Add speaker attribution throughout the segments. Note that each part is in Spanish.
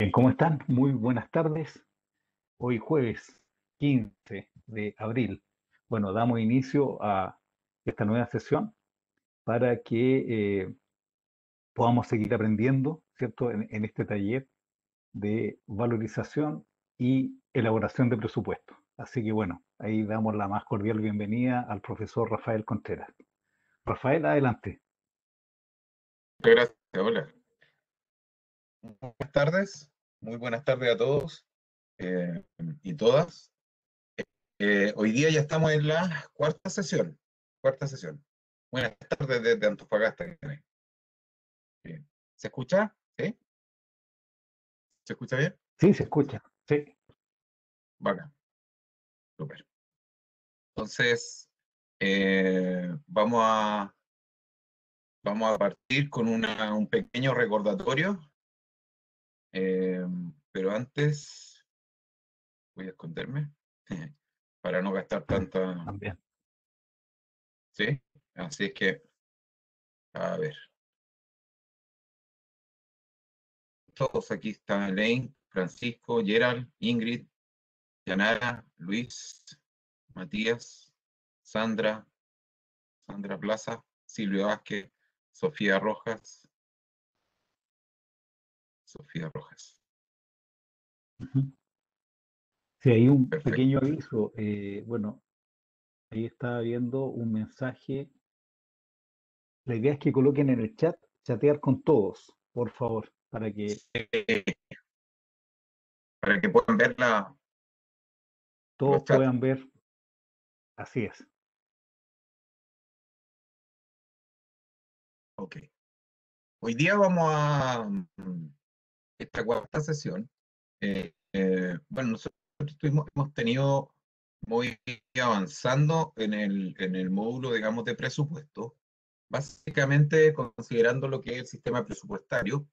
Speaker 1: Bien, ¿cómo están? Muy buenas tardes. Hoy jueves 15 de abril. Bueno, damos inicio a esta nueva sesión para que podamos seguir aprendiendo, ¿cierto? En este taller de valorización y elaboración de presupuestos. Así que bueno, ahí damos la más cordial bienvenida al profesor Rafael Contreras. Rafael, adelante.
Speaker 2: Gracias, hola. Buenas tardes, muy buenas tardes a todos eh, y todas. Hoy día ya estamos en la cuarta sesión. Cuarta sesión. Buenas tardes desde Antofagasta. Bien. ¿Se escucha? ¿Sí? ¿Se escucha bien?
Speaker 1: Sí, se escucha. Sí.
Speaker 2: Bacán, súper. Entonces, vamos a partir con un pequeño recordatorio, eh, pero antes voy a esconderme para no gastar tanta.
Speaker 1: También.
Speaker 2: ¿Sí? Así es que, a ver. Todos aquí están Elaine, Francisco, Gerald, Ingrid, Yanara, Luis, Matías, Sandra, Sandra Plaza, Silvia Vázquez, Sofía Rojas, Sofía Rojas.
Speaker 1: Ujú. Sí, hay un
Speaker 2: Perfecto.
Speaker 1: pequeño aviso. Bueno, ahí estaba viendo un mensaje. La idea es que coloquen en el chat, chatear con todos, por favor, para que
Speaker 2: Eh, para que puedan ver los
Speaker 1: todos
Speaker 2: chats.
Speaker 1: puedan ver. Así es.
Speaker 2: Ok. Hoy día esta cuarta sesión. Bueno, nosotros hemos tenido muy avanzando en el módulo, digamos, de presupuesto, básicamente considerando lo que es el sistema presupuestario,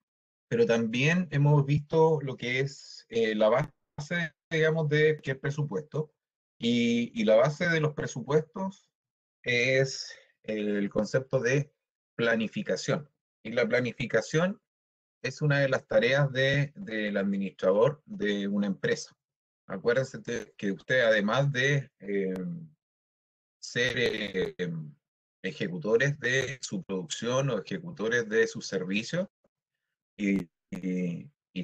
Speaker 2: pero también hemos visto lo que es la base, digamos, de qué es presupuesto, y la base de los presupuestos es el concepto de planificación. Y la planificación es una de las tareas del administrador de una empresa. Acuérdense que usted, además de ser ejecutores de su producción o ejecutores de sus servicios y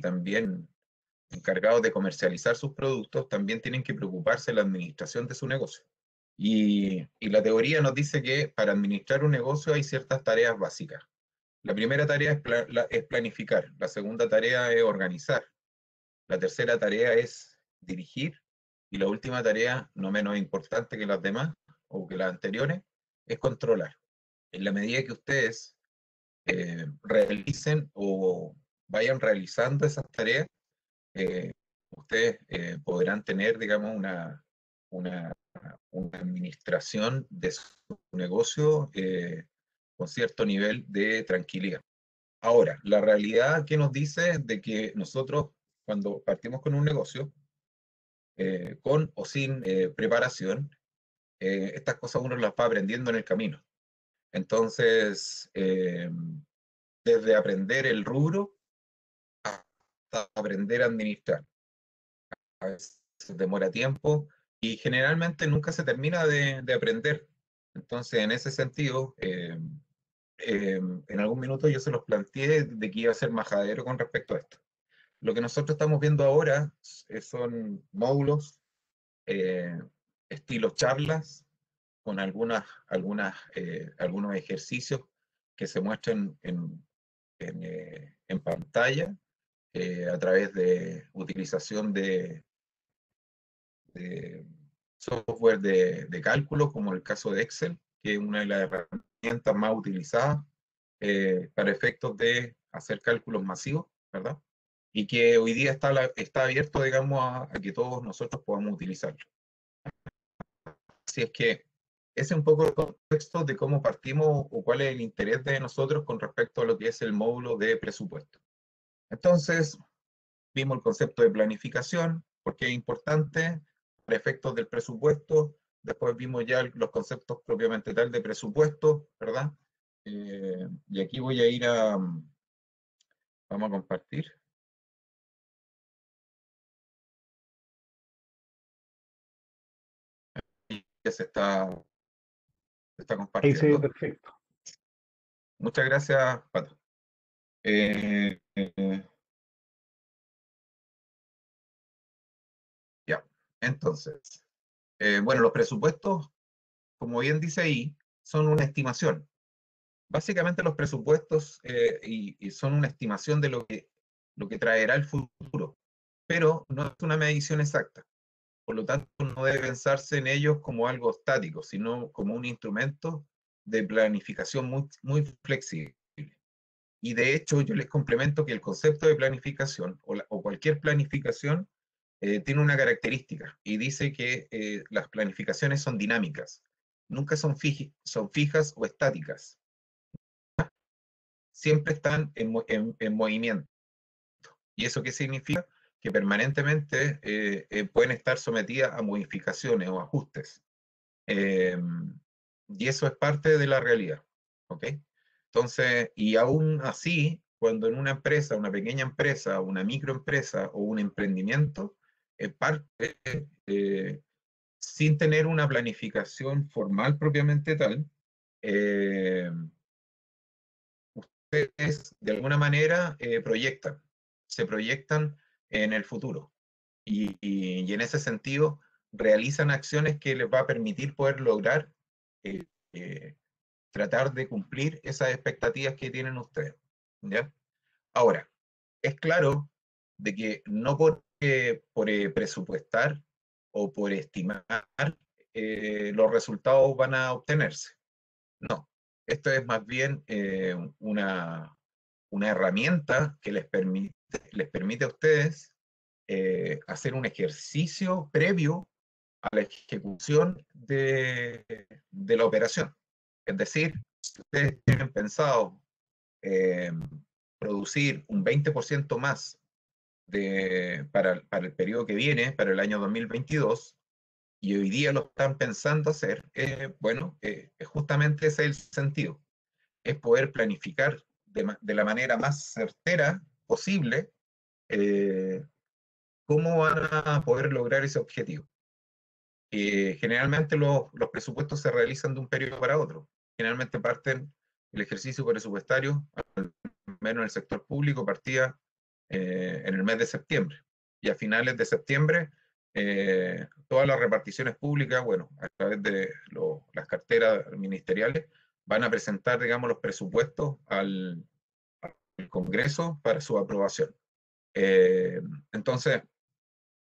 Speaker 2: también encargados de comercializar sus productos, también tienen que preocuparse de la administración de su negocio. Y la teoría nos dice que para administrar un negocio hay ciertas tareas básicas. La primera tarea es planificar, la segunda tarea es organizar, la tercera tarea es dirigir y la última tarea, no menos importante que las demás o que las anteriores, es controlar. En la medida que ustedes realicen o vayan realizando esas tareas, eh, ustedes podrán tener, digamos, una, una administración de su negocio con cierto nivel de tranquilidad. Ahora, la realidad que nos dice de que nosotros, cuando partimos con un negocio, con o sin preparación, estas cosas uno las va aprendiendo en el camino. Entonces, desde aprender el rubro hasta aprender a administrar. A veces demora tiempo y generalmente nunca se termina de aprender. Entonces, en ese sentido, en algún minuto yo se los planteé de que iba a ser majadero con respecto a esto. Lo que nosotros estamos viendo ahora son módulos, eh, estilo charlas, con algunos ejercicios que se muestran en pantalla a través de utilización de software de cálculo, como el caso de Excel, que es una de las herramientas más utilizadas para efectos de hacer cálculos masivos, ¿verdad? Y que hoy día está abierto, digamos, a que todos nosotros podamos utilizarlo. Así es que ese es un poco el contexto de cómo partimos o cuál es el interés de nosotros con respecto a lo que es el módulo de presupuesto. Entonces, vimos el concepto de planificación, porque es importante para efectos del presupuesto. Después vimos ya los conceptos propiamente tal de presupuesto, ¿verdad? Y aquí voy a ir vamos a compartir. ya se está
Speaker 1: Ahí se ve
Speaker 2: compartiendo.
Speaker 1: perfecto.
Speaker 2: Muchas gracias, Pato. Eh, eh, ya, entonces, bueno, los presupuestos, como bien dice ahí, son una estimación. Básicamente los presupuestos y son una estimación de lo que traerá el futuro, pero no es una medición exacta. Por lo tanto, no debe pensarse en ellos como algo estático, sino como un instrumento de planificación muy flexible. Y de hecho, yo les complemento que el concepto de planificación o cualquier planificación tiene una característica y dice que las planificaciones son dinámicas, nunca son fijas o estáticas, siempre están en movimiento. ¿Y eso qué significa? Que permanentemente pueden estar sometidas a modificaciones o ajustes. Eh, y eso es parte de la realidad. ¿Ok? Entonces, y aún así, cuando en una empresa, una pequeña empresa, una microempresa o un emprendimiento, parte, sin tener una planificación formal propiamente tal, eh, ustedes de alguna manera se proyectan en el futuro y en ese sentido realizan acciones que les va a permitir poder lograr eh, eh, tratar de cumplir esas expectativas que tienen ustedes. ¿Ya? Ahora, es claro de que no por presupuestar o por estimar los resultados van a obtenerse. No, esto es más bien una herramienta que les permite a ustedes hacer un ejercicio previo a la ejecución de la operación. Es decir, si ustedes tienen pensado eh, producir un 20% más para el periodo que viene, para el año 2022, y hoy día lo están pensando hacer, bueno, justamente ese es el sentido, es poder planificar de la manera más certera posible eh, cómo van a poder lograr ese objetivo. Generalmente los presupuestos se realizan de un periodo para otro. Generalmente parten el ejercicio presupuestario, al menos en el sector público, partía en el mes de septiembre. Y a finales de septiembre, todas las reparticiones públicas, bueno, a través de las carteras ministeriales, van a presentar, digamos, los presupuestos al Congreso para su aprobación. Entonces,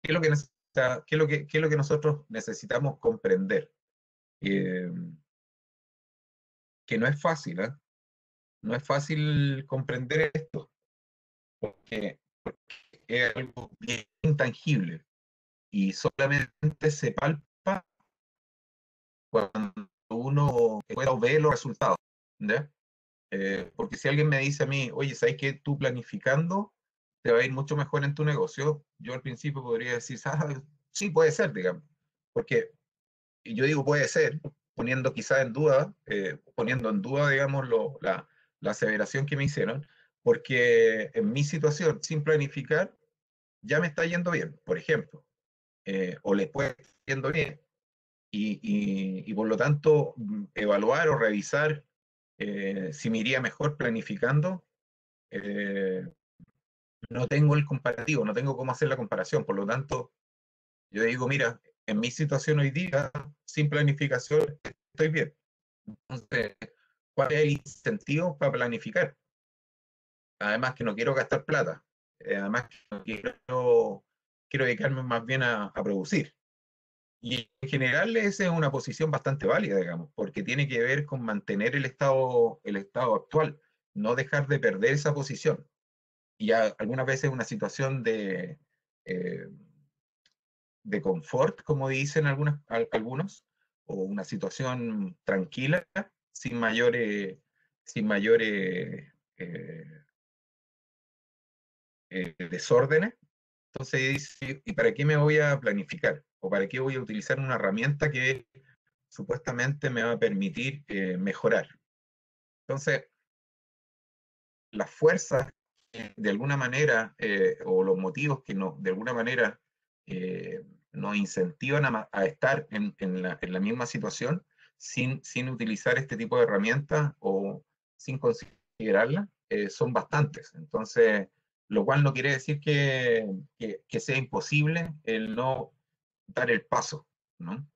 Speaker 2: ¿qué es lo que qué es lo que nosotros necesitamos comprender? Eh, que no es fácil, ¿eh? No es fácil comprender esto, porque es algo bien intangible y solamente se palpa cuando uno ve los resultados, ¿ya? Porque si alguien me dice a mí, oye, ¿sabes que tú planificando te va a ir mucho mejor en tu negocio? Yo al principio podría decir, ah, sí, puede ser, digamos, porque y yo digo puede ser, poniendo quizá en duda, poniendo en duda, digamos, la aseveración que me hicieron, porque en mi situación, sin planificar, ya me está yendo bien, por ejemplo, o les puede estar yendo bien, y por lo tanto, evaluar o revisar si me iría mejor planificando, eh, no tengo el comparativo, no tengo cómo hacer la comparación, por lo tanto, yo digo, mira, en mi situación hoy día, sin planificación, estoy bien. Entonces, ¿cuál es el incentivo para planificar? Además que no quiero gastar plata, además que no quiero dedicarme más bien a producir. Y en general esa es una posición bastante válida, digamos, porque tiene que ver con mantener el estado actual, no dejar de perder esa posición. Y algunas veces una situación eh, de confort, como dicen algunos, o una situación tranquila, sin mayores eh, desórdenes. Entonces dice, ¿y para qué me voy a planificar? ¿O para qué voy a utilizar una herramienta que supuestamente me va a permitir mejorar? Entonces, las fuerzas de alguna manera, o los motivos que de alguna manera nos incentivan a estar en la misma situación sin utilizar este tipo de herramientas o sin considerarlas, son bastantes. Entonces, lo cual no quiere decir que sea imposible el no dar el paso, ¿no?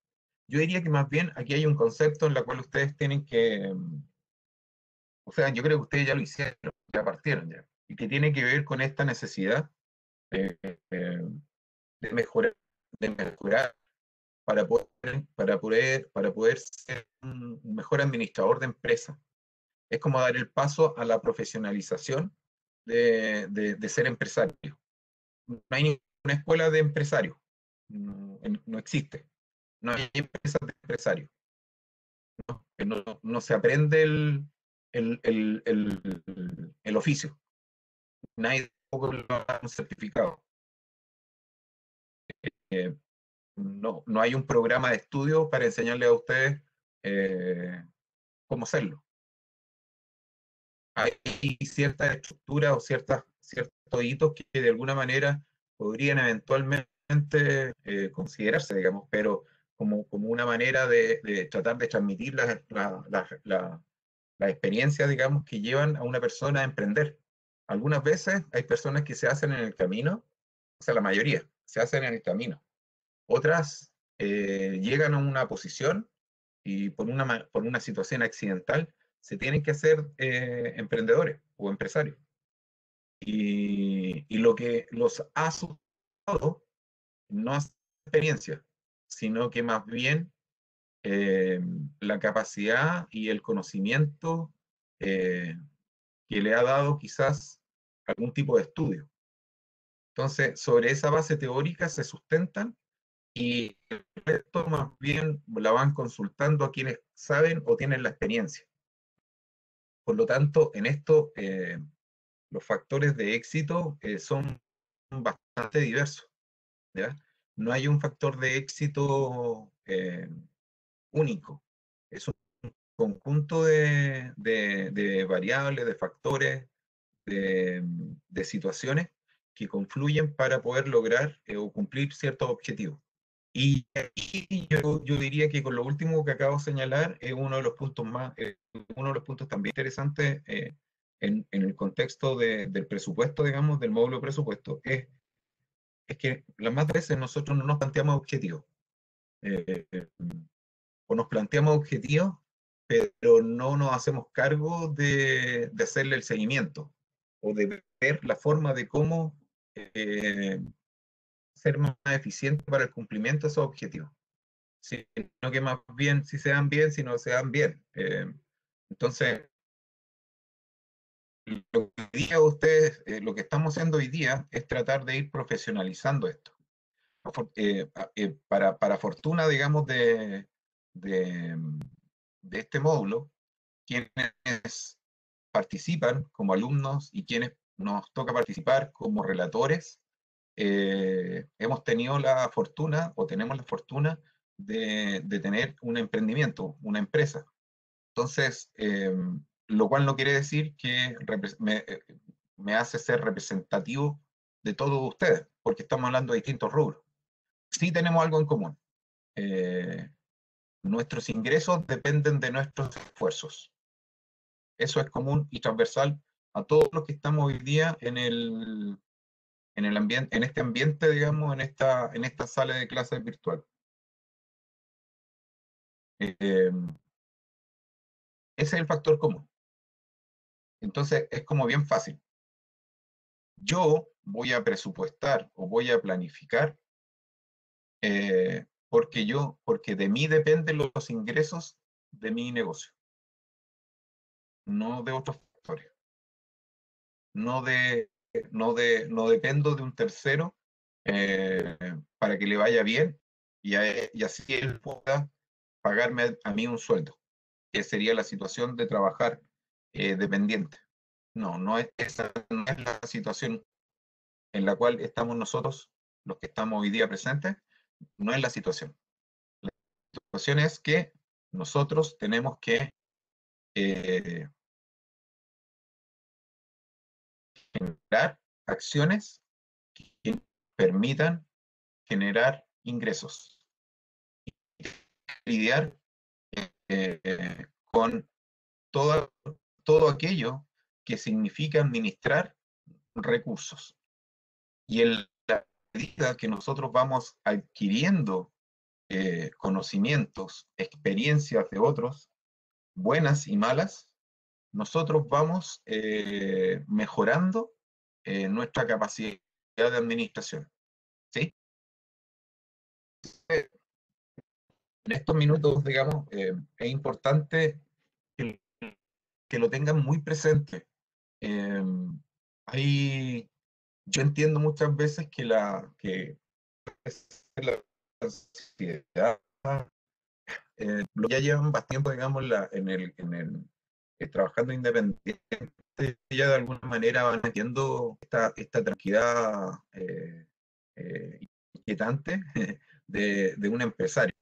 Speaker 2: Yo diría que más bien aquí hay un concepto en el cual ustedes tienen que, o sea, yo creo que ustedes ya lo hicieron, ya partieron ya, y que tiene que ver con esta necesidad eh, eh, de mejorar, de mejorar para poder ser un mejor administrador de empresa. Es como dar el paso a la profesionalización de ser empresario. No hay ninguna escuela de empresarios, no existe. No hay empresas de empresarios. No se aprende el oficio. Nadie tampoco lo da un certificado. Eh, no hay un programa de estudio para enseñarle a ustedes cómo hacerlo. Hay ciertas estructuras o ciertos hitos que de alguna manera podrían eventualmente considerarse, digamos, pero como una manera de tratar de transmitir las experiencias, digamos, que llevan a una persona a emprender. Algunas veces hay personas que se hacen en el camino, o sea, la mayoría se hacen en el camino. Otras llegan a una posición y por una situación accidental se tienen que hacer emprendedores o empresarios. Y lo que los ha asustado no es experiencia, sino que más bien eh, la capacidad y el conocimiento eh, que le ha dado quizás algún tipo de estudio. Entonces, sobre esa base teórica se sustentan y el resto más bien la van consultando a quienes saben o tienen la experiencia. Por lo tanto, en esto los factores de éxito son bastante diversos, ¿ya? No hay un factor de éxito único, es un conjunto de variables, de factores, de situaciones que confluyen para poder lograr o cumplir ciertos objetivos. Y aquí yo diría que con lo último que acabo de señalar es uno de los puntos uno de los puntos también interesantes en el contexto del presupuesto, digamos, del módulo de presupuesto, es que las más veces nosotros no nos planteamos objetivos, eh, o nos planteamos objetivos, pero no nos hacemos cargo de hacerle el seguimiento, o de ver la forma de cómo ser más eficiente para el cumplimiento de esos objetivos. Sino que más bien si se dan bien, si no se dan bien. Entonces, lo que día ustedes, lo que estamos haciendo hoy día es tratar de ir profesionalizando esto. Para fortuna, digamos, de, de este módulo, quienes participan como alumnos y quienes nos toca participar como relatores, hemos tenido la fortuna o tenemos la fortuna de tener un emprendimiento, una empresa. Entonces, lo cual no quiere decir que me hace ser representativo de todos ustedes, porque estamos hablando de distintos rubros. Sí tenemos algo en común. Eh, Nuestros ingresos dependen de nuestros esfuerzos. Eso es común y transversal a todos los que estamos hoy día en el ambiente, en este ambiente, digamos, en esta sala de clases virtual. Eh, Ese es el factor común. Entonces, es como bien fácil. Yo voy a presupuestar o voy a planificar porque de mí dependen los ingresos de mi negocio, no de otros factores. No, no dependo de un tercero eh, para que le vaya bien y así él pueda pagarme a mí un sueldo, que sería la situación de trabajar dependiente. No, esa no es la situación en la cual estamos nosotros, los que estamos hoy día presentes, no es la situación. La situación es que nosotros tenemos que eh, generar acciones que permitan generar ingresos, lidiar con todo aquello que significa administrar recursos. Y en la medida que nosotros vamos adquiriendo conocimientos, experiencias de otros, buenas y malas, nosotros vamos mejorando nuestra capacidad de administración. ¿Sí? En estos minutos, digamos, es importante que, que lo tengan muy presente. Eh, hay, yo entiendo muchas veces que la ansiedad, ya llevan bastante tiempo, digamos, trabajando independiente, ya de alguna manera van metiendo esta tranquilidad inquietante de un empresario,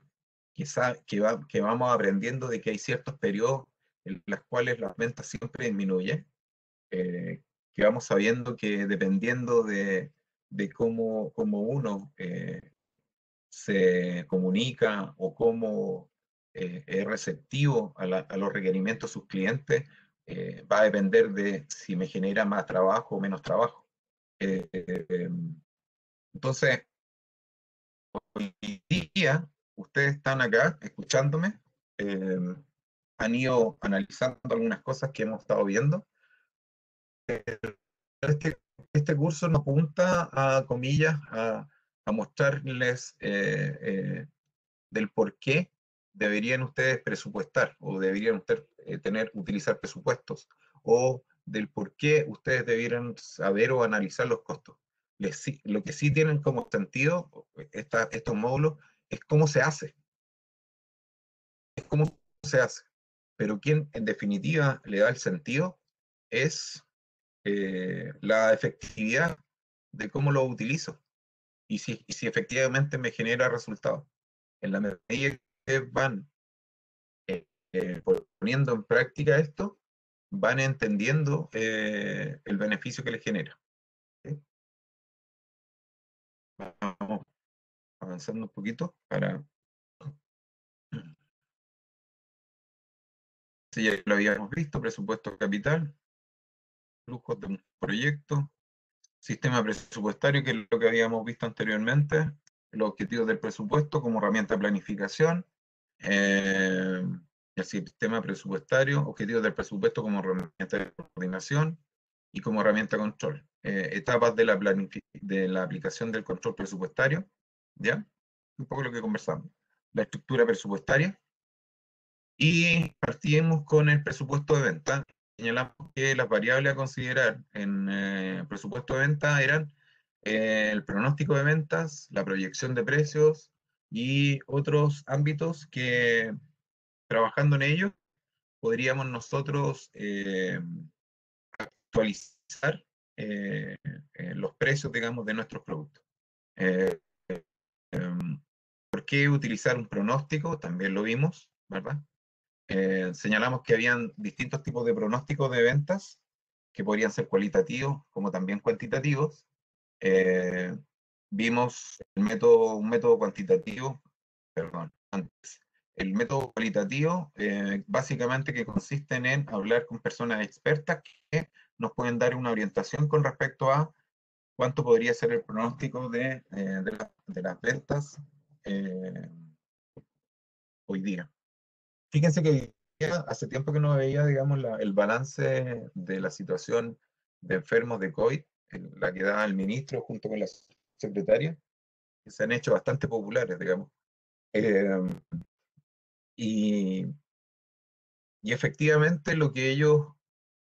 Speaker 2: que vamos aprendiendo de que hay ciertos periodos en los cuales las ventas siempre disminuyen, que vamos sabiendo que dependiendo de cómo uno se comunica o cómo es receptivo a los requerimientos de sus clientes, va a depender de si me genera más trabajo o menos trabajo. Entonces, hoy día, ustedes están acá escuchándome, eh, han ido analizando algunas cosas que hemos estado viendo. Este, este curso nos apunta a, comillas, a mostrarles del por qué deberían ustedes presupuestar o deberían ustedes utilizar presupuestos, o del por qué ustedes debieran saber o analizar los costos. Lo que sí tienen como sentido estos módulos es cómo se hace, pero quien en definitiva le da el sentido es la efectividad de cómo lo utilizo y si efectivamente me genera resultados. En la medida que van poniendo en práctica esto, van entendiendo el beneficio que les genera. ¿Sí? Vamos avanzando un poquito para... Si ya lo habíamos visto, presupuesto capital, flujos de un proyecto, sistema presupuestario, que es lo que habíamos visto anteriormente, los objetivos del presupuesto como herramienta de planificación, el sistema presupuestario, objetivos del presupuesto como herramienta de coordinación y como herramienta de control. Etapas de la aplicación del control presupuestario, ¿ya? Un poco lo que conversamos. La estructura presupuestaria. Y partimos con el presupuesto de venta. Señalamos que las variables a considerar en presupuesto de venta eran el pronóstico de ventas, la proyección de precios y otros ámbitos que, trabajando en ellos, podríamos nosotros actualizar los precios, digamos, de nuestros productos. ¿Por qué utilizar un pronóstico? También lo vimos, ¿verdad? Señalamos que habían distintos tipos de pronósticos de ventas, que podrían ser cualitativos como también cuantitativos. Vimos un método cuantitativo, perdón, antes. El método cualitativo, básicamente que consiste en hablar con personas expertas que nos pueden dar una orientación con respecto a cuánto podría ser el pronóstico de las ventas hoy día. Fíjense que hace tiempo que no veía, digamos, el balance de la situación de enfermos de COVID, la que da el ministro junto con la secretaria, que se han hecho bastante populares, digamos. Eh, y, y efectivamente lo que ellos,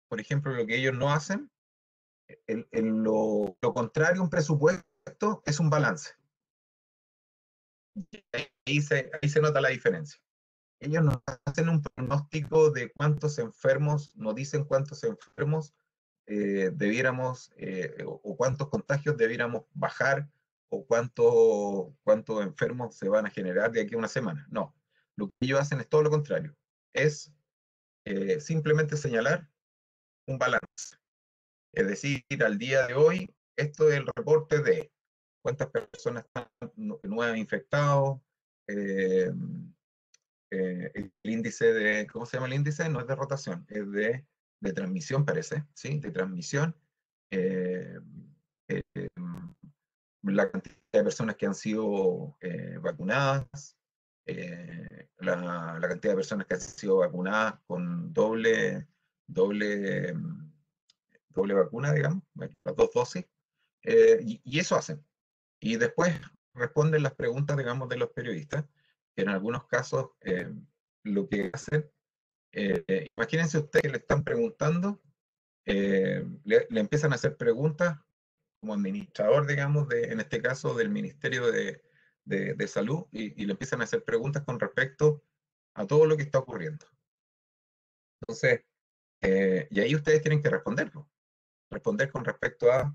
Speaker 2: por ejemplo, lo que ellos no hacen, lo contrario a un presupuesto es un balance. Ahí se nota la diferencia. Ellos nos hacen un pronóstico de cuántos enfermos, nos dicen cuántos enfermos debiéramos, o cuántos contagios debiéramos bajar, o cuántos enfermos se van a generar de aquí a una semana. No, lo que ellos hacen es todo lo contrario. Es simplemente señalar un balance. Es decir, al día de hoy, esto es el reporte de, cuántas personas están nuevas infectados, eh, el índice de, ¿cómo se llama el índice? No es de rotación, es de transmisión, parece, ¿sí? De transmisión. eh, eh, la cantidad de personas que han sido vacunadas, la cantidad de personas que han sido vacunadas con doble, doble vacuna, digamos, las dos dosis, y eso hacen. Y después responden las preguntas, digamos, de los periodistas, que en algunos casos lo que hacen, imagínense ustedes que le están preguntando, le empiezan a hacer preguntas como administrador, digamos, en este caso del Ministerio de Salud, y le empiezan a hacer preguntas con respecto a todo lo que está ocurriendo. Entonces, y ahí ustedes tienen que responderlo. Responder con respecto a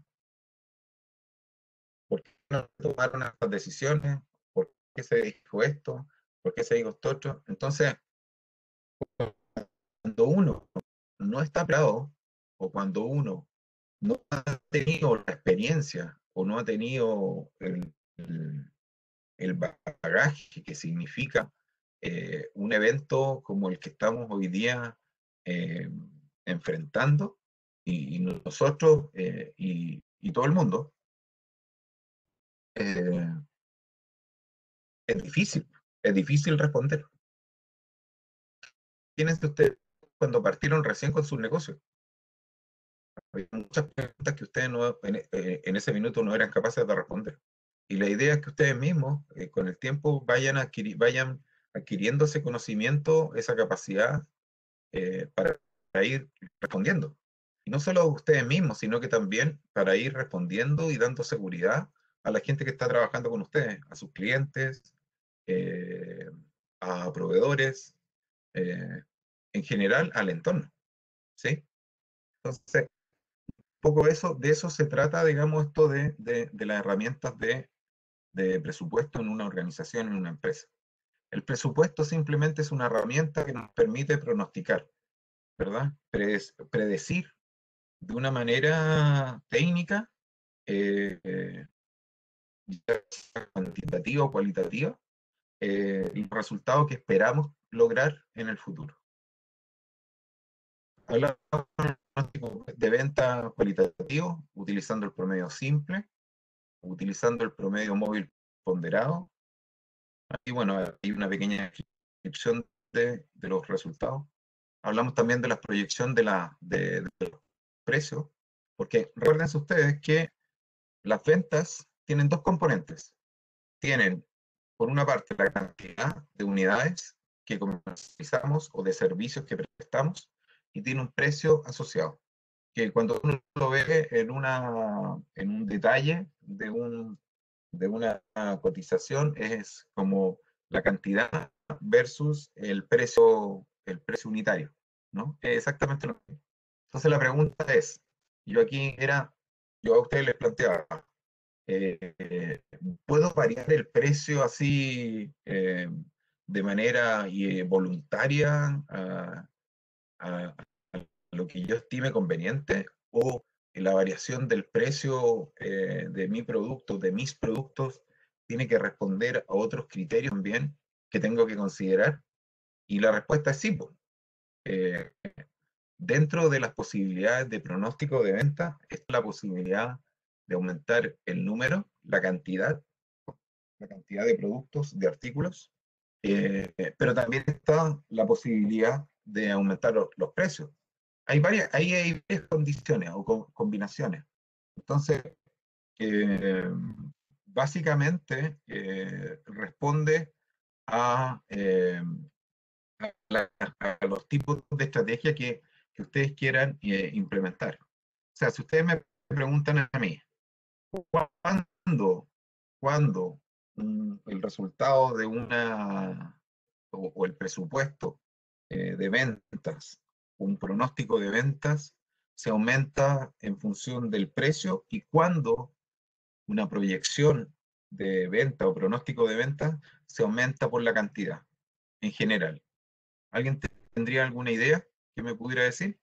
Speaker 2: por qué no tomaron estas decisiones, por qué se dijo esto, por qué se dijo esto otro. Entonces, cuando uno no está preparado, o cuando uno no ha tenido la experiencia, o no ha tenido el bagaje que significa un evento como el que estamos hoy día eh, enfrentando, y nosotros y todo el mundo, eh, es difícil responder. Fíjense ustedes cuando partieron recién con sus negocios. Había muchas preguntas que ustedes no, en ese minuto no eran capaces de responder. Y la idea es que ustedes mismos, con el tiempo, vayan adquiriendo ese conocimiento, esa capacidad para ir respondiendo. Y no solo a ustedes mismos, sino que también para ir respondiendo y dando seguridad a la gente que está trabajando con ustedes, a sus clientes, eh, a proveedores, eh, en general al entorno, ¿sí? Entonces, un poco eso, de eso se trata, digamos, esto de las herramientas de presupuesto en una organización, en una empresa. El presupuesto simplemente es una herramienta que nos permite pronosticar, ¿verdad? Predecir de una manera técnica, ya sea cuantitativa o cualitativa, los resultados que esperamos lograr en el futuro. Hablamos de venta cualitativo, utilizando el promedio simple, utilizando el promedio móvil ponderado. Y bueno, hay una pequeña descripción de los resultados. Hablamos también de la proyección de los precios, porque recuérdense ustedes que las ventas tienen dos componentes. Tienen, por una parte, la cantidad de unidades que comercializamos o de servicios que prestamos, y tiene un precio asociado, que cuando uno lo ve en un detalle de una cotización, es como la cantidad versus el precio unitario, ¿no? Es exactamente lo mismo. Entonces la pregunta es, yo aquí era, yo a ustedes les planteaba, eh, ¿puedo variar el precio así de manera voluntaria a lo que yo estime conveniente? ¿O la variación del precio de mi producto, de mis productos, tiene que responder a otros criterios también que tengo que considerar? Y la respuesta es sí, pues. Eh, Dentro de las posibilidades de pronóstico de venta está la posibilidad de aumentar el número, la cantidad de productos, de artículos, pero también está la posibilidad de aumentar los precios. Ahí hay varias condiciones o combinaciones. Entonces, eh, básicamente responde a, a los tipos de estrategia que ustedes quieran implementar. O sea, si ustedes me preguntan a mí, ¿cuándo, cuándo el resultado de o el presupuesto de ventas, un pronóstico de ventas, se aumenta en función del precio, y cuándo una proyección de venta o pronóstico de venta se aumenta por la cantidad en general? ¿Alguien tendría alguna idea que me pudiera decir?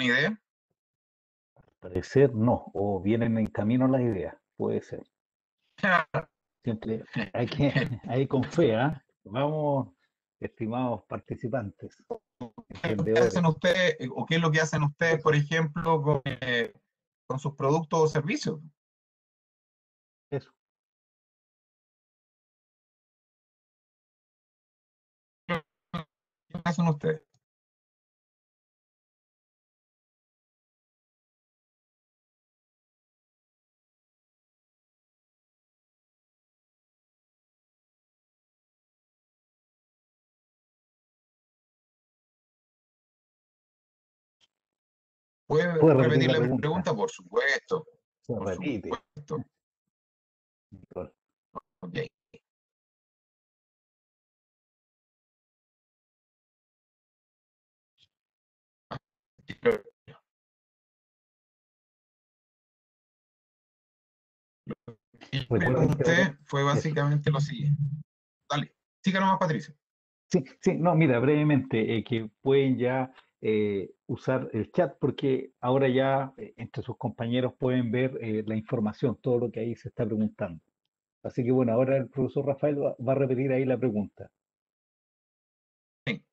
Speaker 2: ¿Alguna idea?
Speaker 1: Parecer no, o vienen en camino las ideas, puede ser. Siempre hay que, ahí con fe, ¿ah? Vamos, estimados participantes,
Speaker 2: ¿Qué hacen
Speaker 1: emprendedores.
Speaker 2: ustedes, o qué es lo que hacen ustedes, por ejemplo, con sus productos o servicios?
Speaker 1: Eso.
Speaker 2: ¿Qué hacen ustedes? ¿Puede
Speaker 1: ¿Puede repetir
Speaker 2: repetir
Speaker 1: la
Speaker 2: la
Speaker 1: pregunta?
Speaker 2: pregunta? Por supuesto,
Speaker 1: Se
Speaker 2: por
Speaker 1: repite,
Speaker 2: supuesto.
Speaker 1: Nicole.
Speaker 2: Ok. Y
Speaker 1: Recuerden que ahora,
Speaker 2: pregunté fue
Speaker 1: eso.
Speaker 2: básicamente lo siguiente. Dale, siga nomás, Patricia.
Speaker 1: Sí, sí, no, mira, brevemente, que pueden ya usar el chat porque ahora ya entre sus compañeros pueden ver la información, todo lo que ahí se está preguntando. Así que bueno, ahora el profesor Rafael va a repetir ahí la pregunta.
Speaker 2: Sí,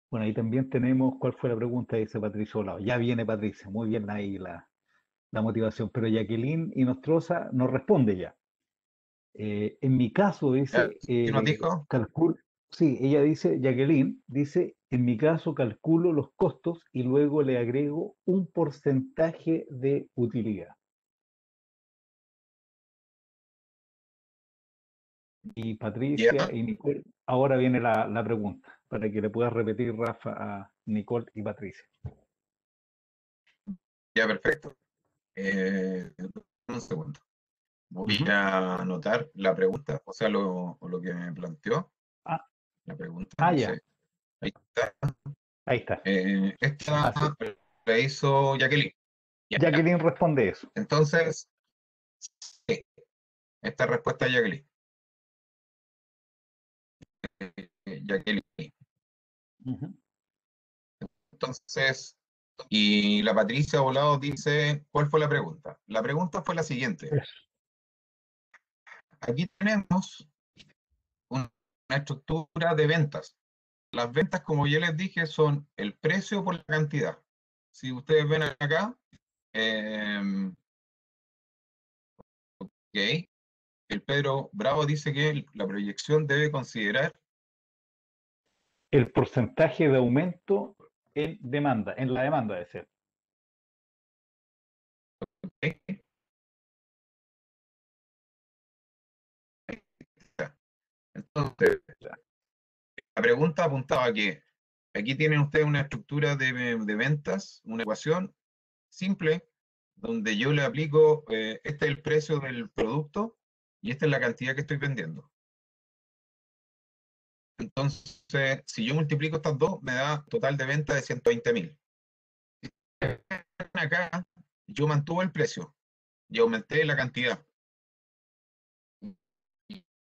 Speaker 1: Bueno, ahí también tenemos cuál fue la pregunta, dice Patricio Olao. Ya viene Patricia, muy bien ahí la motivación, pero Jacqueline Inostroza nos responde ya. En mi caso,
Speaker 2: ya,
Speaker 1: dice,
Speaker 2: ¿qué nos dijo?
Speaker 1: calculo, sí, ella dice, Jacqueline, dice, en mi caso calculo los costos y luego le agrego un porcentaje de utilidad. Y
Speaker 2: Ya,
Speaker 1: Patricia y Nicole, ahora viene la pregunta, para que le puedas repetir, Rafa, a Nicole y Patricia.
Speaker 2: ya, perfecto. Un segundo. Voy
Speaker 1: Ujú.
Speaker 2: a anotar la pregunta, o sea, lo que me planteó.
Speaker 1: Ah,
Speaker 2: La pregunta,
Speaker 1: ya,
Speaker 2: sí. Ahí está.
Speaker 1: ahí está.
Speaker 2: Esta
Speaker 1: Así.
Speaker 2: la hizo Jacqueline. Ya.
Speaker 1: Jacqueline responde eso.
Speaker 2: Entonces, sí, esta respuesta de Jacqueline. Jacqueline.
Speaker 1: Ujú.
Speaker 2: Entonces, y la Patricia Volado dice, ¿cuál fue la pregunta? La pregunta fue la siguiente.
Speaker 1: Eso.
Speaker 2: Aquí tenemos una estructura de ventas. Las ventas, como ya les dije, son el precio por la cantidad. Si ustedes ven acá, ok, el Pedro Bravo dice que la proyección debe considerar,
Speaker 1: El porcentaje de aumento en demanda, en la demanda de ser.
Speaker 2: ¿ok? Entonces, la pregunta apuntaba que aquí tienen ustedes una estructura de ventas, una ecuación simple, donde yo le aplico, este es el precio del producto y esta es la cantidad que estoy vendiendo. Entonces, si yo multiplico estas dos, me da total de venta de 120.000. Acá yo mantuve el precio y aumenté la cantidad.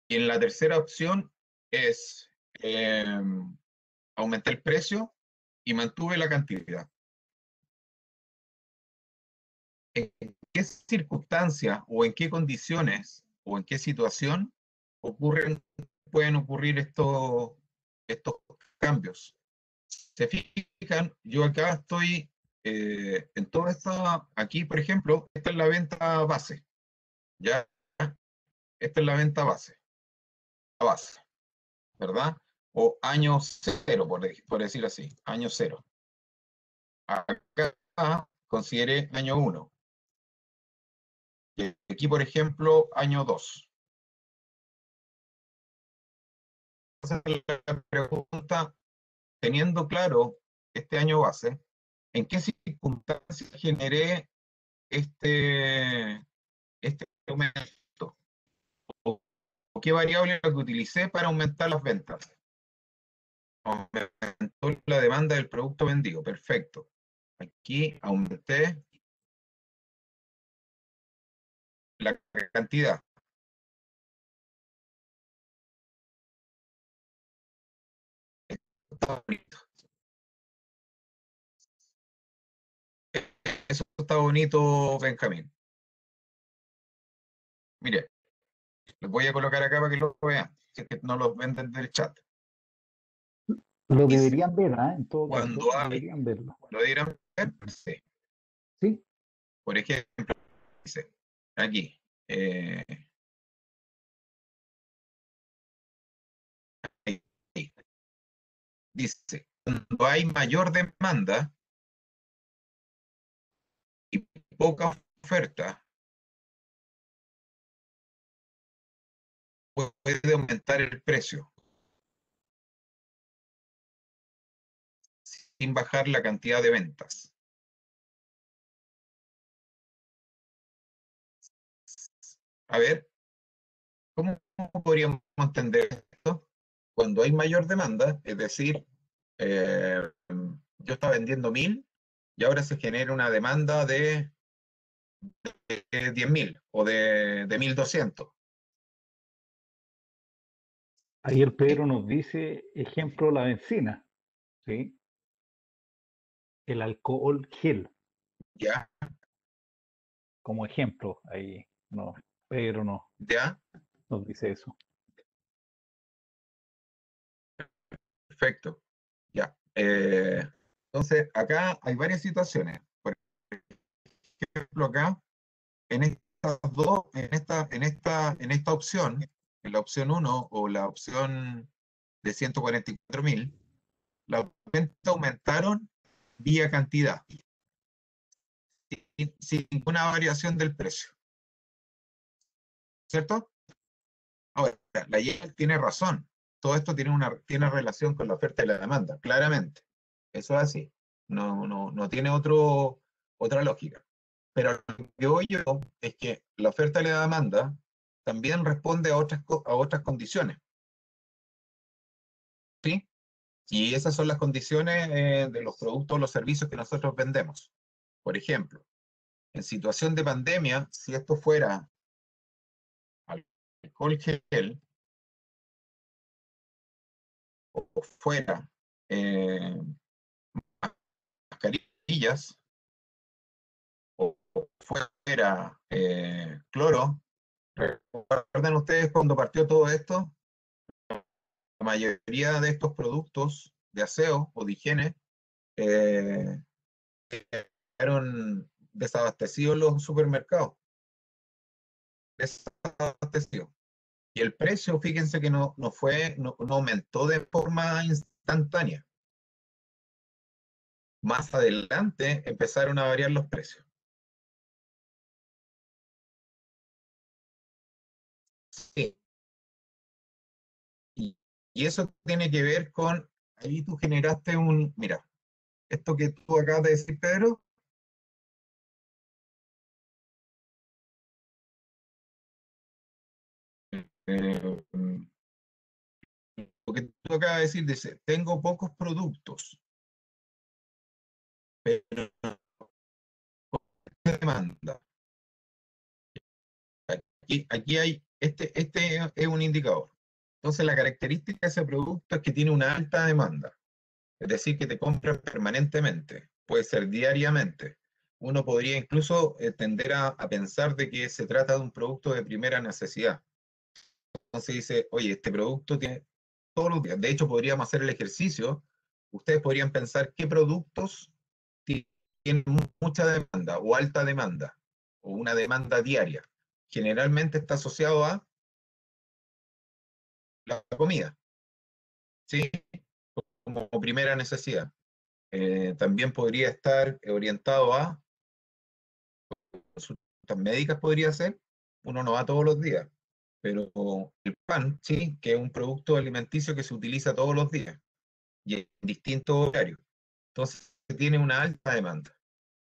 Speaker 2: Y en la tercera opción es, aumenté el precio y mantuve la cantidad. ¿En qué circunstancias o en qué condiciones o en qué situación ocurren, pueden ocurrir estos cambios? Se fijan, yo acá estoy, en toda esta, aquí por ejemplo, esta es la venta base, ¿ya? Esta es la base, ¿verdad? O año cero, por decir así, año cero. Acá consideré año uno. Y aquí, por ejemplo, año dos. Entonces, la pregunta, teniendo claro este año base, ¿en qué circunstancias generé este, este aumento? ¿O qué variable es la que utilicé para aumentar las ventas? Aumentó la demanda del producto vendido, perfecto. Aquí aumenté la cantidad. está bonito. Eso está bonito, Benjamín. Mire, les voy a colocar acá para que lo vean, si es que no los ven desde el chat.
Speaker 1: Lo
Speaker 2: Dice,
Speaker 1: deberían ver, ¿ah? En todo caso,
Speaker 2: cuando hay,
Speaker 1: deberían verlo.
Speaker 2: ¿lo dirán ver? Sí.
Speaker 1: Sí,
Speaker 2: Por ejemplo, dice, aquí, ahí, dice, cuando hay mayor demanda y poca oferta, puede aumentar el precio sin bajar la cantidad de ventas. A ver, ¿cómo podríamos entender esto? Cuando hay mayor demanda, es decir, yo estaba vendiendo 1000 y ahora se genera una demanda de 10.000 o de 1200.
Speaker 1: ahí el
Speaker 2: ¿Sí?
Speaker 1: Pedro nos dice, ejemplo, la benzina, ¿sí? El alcohol gel,
Speaker 2: ¿Ya?
Speaker 1: como ejemplo, ahí no, Pedro
Speaker 2: ¿Ya?
Speaker 1: nos dice eso.
Speaker 2: Perfecto. Ya. Entonces, acá hay varias situaciones. Por ejemplo, acá, en estas dos, en esta opción, en la opción uno o la opción de 144.000, las ventas aumentaron vía cantidad, sin ninguna variación del precio, ¿cierto? Ahora, la IEL tiene razón. Todo esto tiene relación con la oferta y la demanda, claramente. Eso es así. No tiene otra lógica. Pero lo que voy yo es que la oferta y la demanda también responde a otras condiciones, ¿sí? Y esas son las condiciones de los productos o los servicios que nosotros vendemos. Por ejemplo, en situación de pandemia, si esto fuera alcohol gel o fuera eh, mascarillas o fuera cloro, ¿recuerdan ustedes cuando partió todo esto? La mayoría de estos productos de aseo o de higiene eh, fueron desabastecidos en los supermercados. Desabastecidos. Y el precio, fíjense que no aumentó de forma instantánea. Más adelante empezaron a variar los precios. Sí. Y, y eso tiene que ver con, ahí tú generaste mira, esto que tú acabas de decir, Pedro, eh, lo que tú acabas de decir, dice, tengo pocos productos, pero no demanda. Aquí hay, este es un indicador. Entonces, la característica de ese producto es que tiene una alta demanda, es decir, que te compran permanentemente, puede ser diariamente. Uno podría incluso tender a pensar de que se trata de un producto de primera necesidad. Entonces dice, oye, este producto tiene todos los días. De hecho, podríamos hacer el ejercicio. Ustedes podrían pensar qué productos tienen mucha demanda o alta demanda o una demanda diaria. Generalmente está asociado a la comida, ¿sí? Como primera necesidad. También podría estar orientado a consultas médicas, podría ser. Uno no va todos los días, pero el pan, sí, que es un producto alimenticio que se utiliza todos los días y en distintos horarios. Entonces tiene una alta demanda.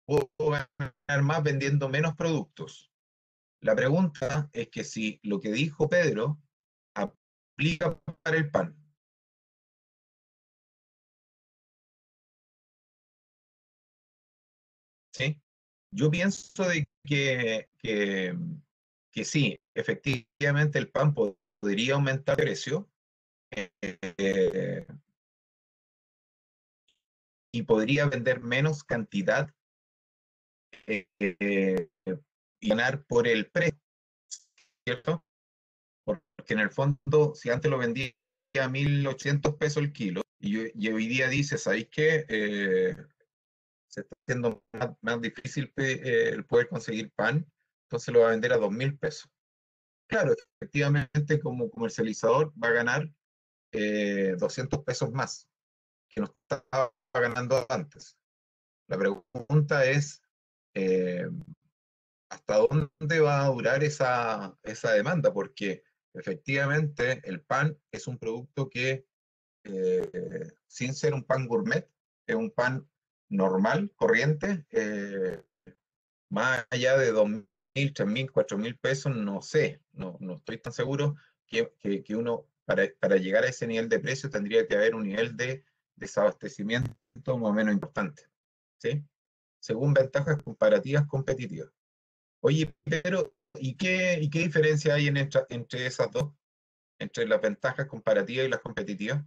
Speaker 2: Puedo ganar más vendiendo menos productos. La pregunta es que si lo que dijo Pedro aplica para el pan. ¿Sí? Yo pienso de que sí, efectivamente el pan podría aumentar el precio, eh, y podría vender menos cantidad y ganar por el precio, ¿cierto? Porque en el fondo, si antes lo vendía a 1.800 pesos el kilo, y hoy día dice, ¿sabéis qué? Se está haciendo más difícil el poder conseguir pan, entonces lo va a vender a 2.000 pesos. Claro, efectivamente, como comercializador va a ganar 200 pesos más que no estaba ganando antes. La pregunta es, eh, ¿hasta dónde va a durar esa demanda? Porque efectivamente el pan es un producto que, sin ser un pan gourmet, es un pan normal, corriente, más allá de 2.000, 3.000, 4.000 pesos, no sé, no estoy tan seguro que uno, para llegar a ese nivel de precio, tendría que haber un nivel de desabastecimiento más o menos importante, ¿sí? Según ventajas comparativas competitivas. Oye, pero ¿y qué diferencia hay entre esas dos? Entre las ventajas comparativas y las competitivas.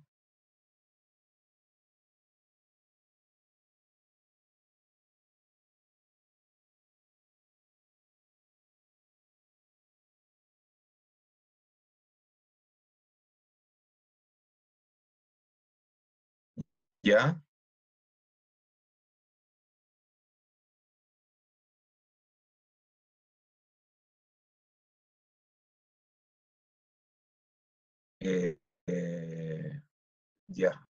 Speaker 2: ¿Ya? Eh, eh, ya.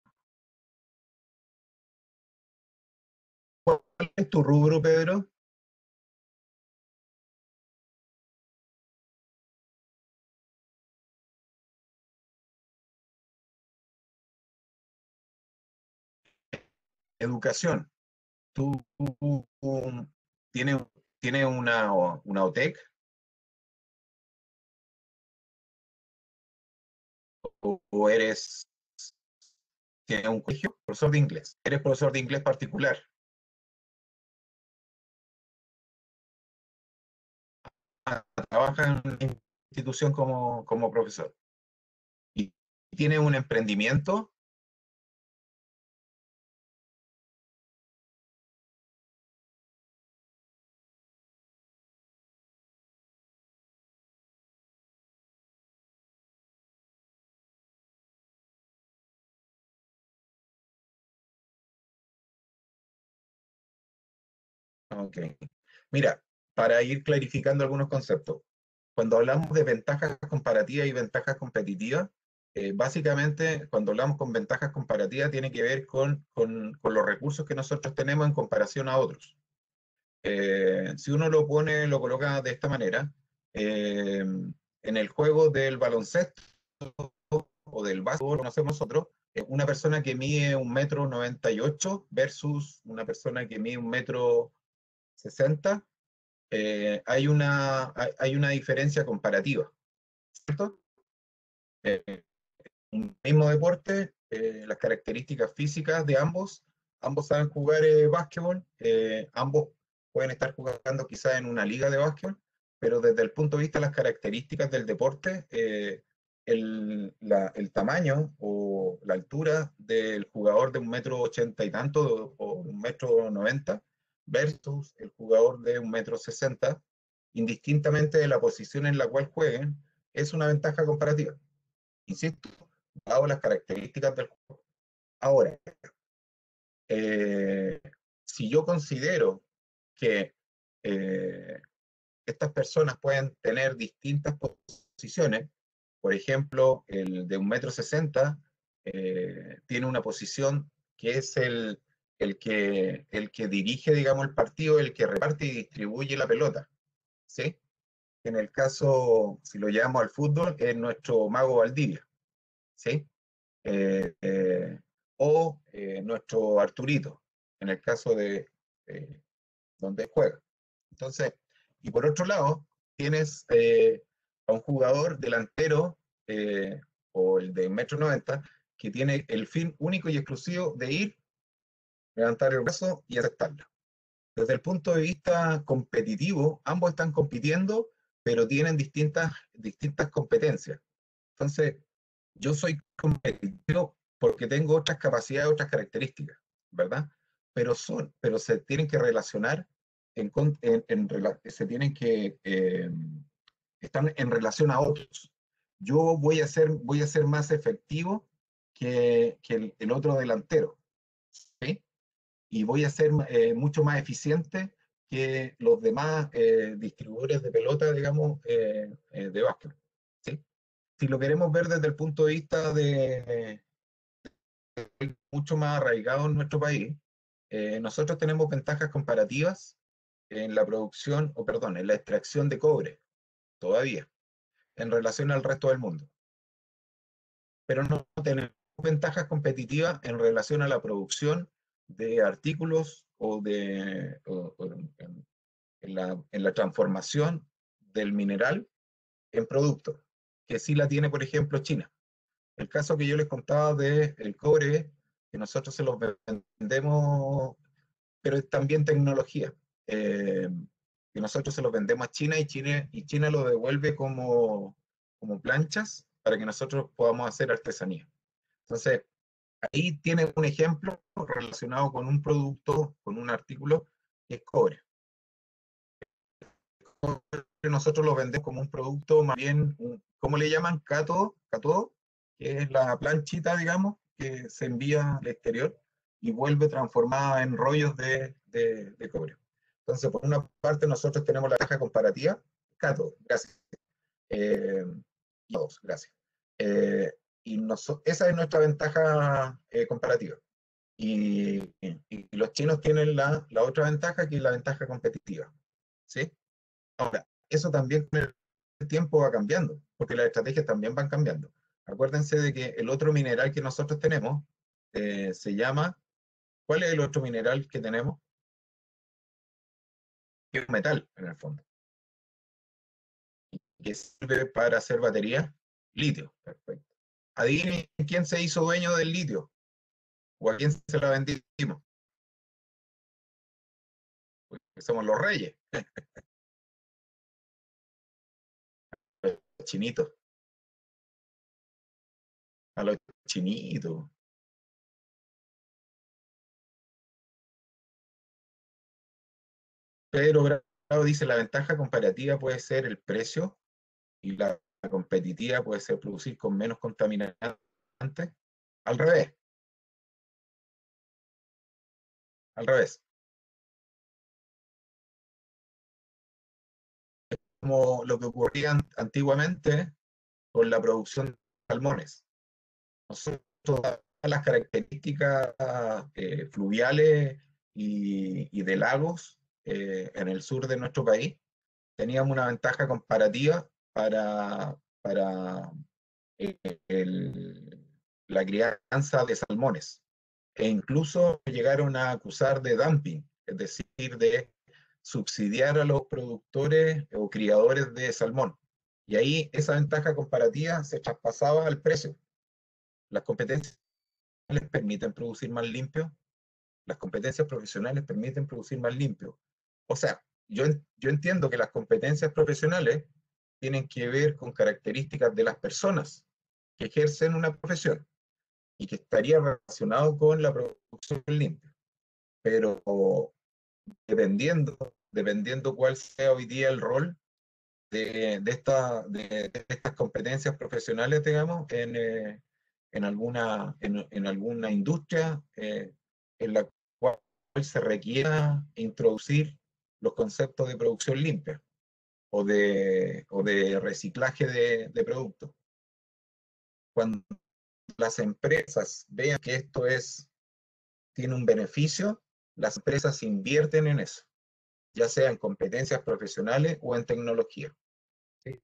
Speaker 2: ¿Cuál es tu rubro, Pedro? Educación. ¿Tú tienes, tienes una OTEC o tienes un colegio? Profesor de inglés. ¿Eres profesor de inglés particular? ¿Trabajas en una institución como profesor? ¿Y tienes un emprendimiento? Ok. Mira, para ir clarificando algunos conceptos, cuando hablamos de ventajas comparativas y ventajas competitivas, básicamente cuando hablamos con ventajas comparativas tiene que ver con los recursos que nosotros tenemos en comparación a otros. Si uno lo coloca de esta manera, en el juego del baloncesto o del básquetbol, conocemos nosotros, una persona que mide 1,98 m versus una persona que mide 1,60 m, hay una diferencia comparativa, ¿cierto? Eh, un mismo deporte, las características físicas de ambos saben jugar básquetbol, ambos pueden estar jugando quizás en una liga de básquetbol, pero desde el punto de vista de las características del deporte, el tamaño o la altura del jugador de 1,80 m y tanto o 1,90 m versus el jugador de 1,60 m, indistintamente de la posición en la cual jueguen, es una ventaja comparativa. Insisto, dado las características del juego. Ahora, eh, si yo considero que eh, estas personas pueden tener distintas posiciones, por ejemplo, el de 1,60 m tiene una posición que es el que dirige, digamos, el partido, el que reparte y distribuye la pelota, ¿sí? En el caso, si lo llevamos al fútbol, es nuestro mago Valdivia, ¿sí? eh, eh, o nuestro Arturito, en el caso de donde juega. Entonces, y por otro lado, tienes a un jugador delantero o el de 1,90 m que tiene el fin único y exclusivo de ir, levantar el brazo y aceptarlo. Desde el punto de vista competitivo, ambos están compitiendo, pero tienen distintas competencias. Entonces, yo soy competitivo porque tengo otras capacidades, otras características, ¿verdad? pero se tienen que relacionar, se tienen que, están en relación a otros. Yo voy a ser más efectivo que el otro delantero, ¿sí? Y voy a ser mucho más eficiente que los demás distribuidores de pelota, digamos, de básquet, ¿sí? Si lo queremos ver desde el punto de vista de mucho más arraigado en nuestro país, nosotros tenemos ventajas comparativas en la producción, o perdón, en la extracción de cobre, todavía, en relación al resto del mundo. Pero no tenemos ventajas competitivas en relación a la producción de artículos en la transformación del mineral en producto, que sí la tiene, por ejemplo, China. El caso que yo les contaba del cobre, que nosotros se los vendemos, pero es también tecnología, que nosotros se los vendemos a China y China lo devuelve como planchas para que nosotros podamos hacer artesanía. Entonces, ahí tiene un ejemplo relacionado con un producto, con un artículo que es cobre. Nosotros lo vendemos como un producto más bien, ¿cómo le llaman? Cátodo, que es la planchita, digamos, que se envía al exterior y vuelve transformada en rollos de cobre. Entonces, por una parte, nosotros tenemos la ventaja comparativa, cátodo, gracias. Eh, todos, gracias. Esa es nuestra ventaja comparativa. Y los chinos tienen la otra ventaja, que es la ventaja competitiva. ¿Sí? Ahora, eso también con el tiempo va cambiando, porque las estrategias también van cambiando. Acuérdense de que el otro mineral que nosotros tenemos se llama, ¿cuál es el otro mineral que tenemos? Que es un metal, en el fondo, que sirve para hacer baterías, litio. Perfecto. Adivinen quién se hizo dueño del litio, o a quién se la vendimos. Pues somos los reyes, los chinitos, a los chinitos. Pedro Bravo dice, la ventaja comparativa puede ser el precio y la competitiva puede ser producir con menos contaminantes. Al revés, al revés. Como lo que ocurría antiguamente con la producción de salmones. Nosotros, todas las características fluviales y de lagos en el sur de nuestro país, teníamos una ventaja comparativa para la crianza de salmones. E incluso llegaron a acusar de dumping, es decir, de subsidiar a los productores o criadores de salmón. Y ahí esa ventaja comparativa se traspasaba al precio. Las competencias les permiten producir más limpio, las competencias profesionales permiten producir más limpio. O sea, yo entiendo que las competencias profesionales tienen que ver con características de las personas que ejercen una profesión y que estaría relacionado con la producción limpia. Pero dependiendo cuál sea hoy día el rol de estas competencias profesionales, digamos, en alguna industria en la cual se requiera introducir los conceptos de producción limpia o de reciclaje de productos. Cuando las empresas vean que tiene un beneficio, las empresas invierten en eso, ya sea en competencias profesionales o en tecnología. ¿Sí?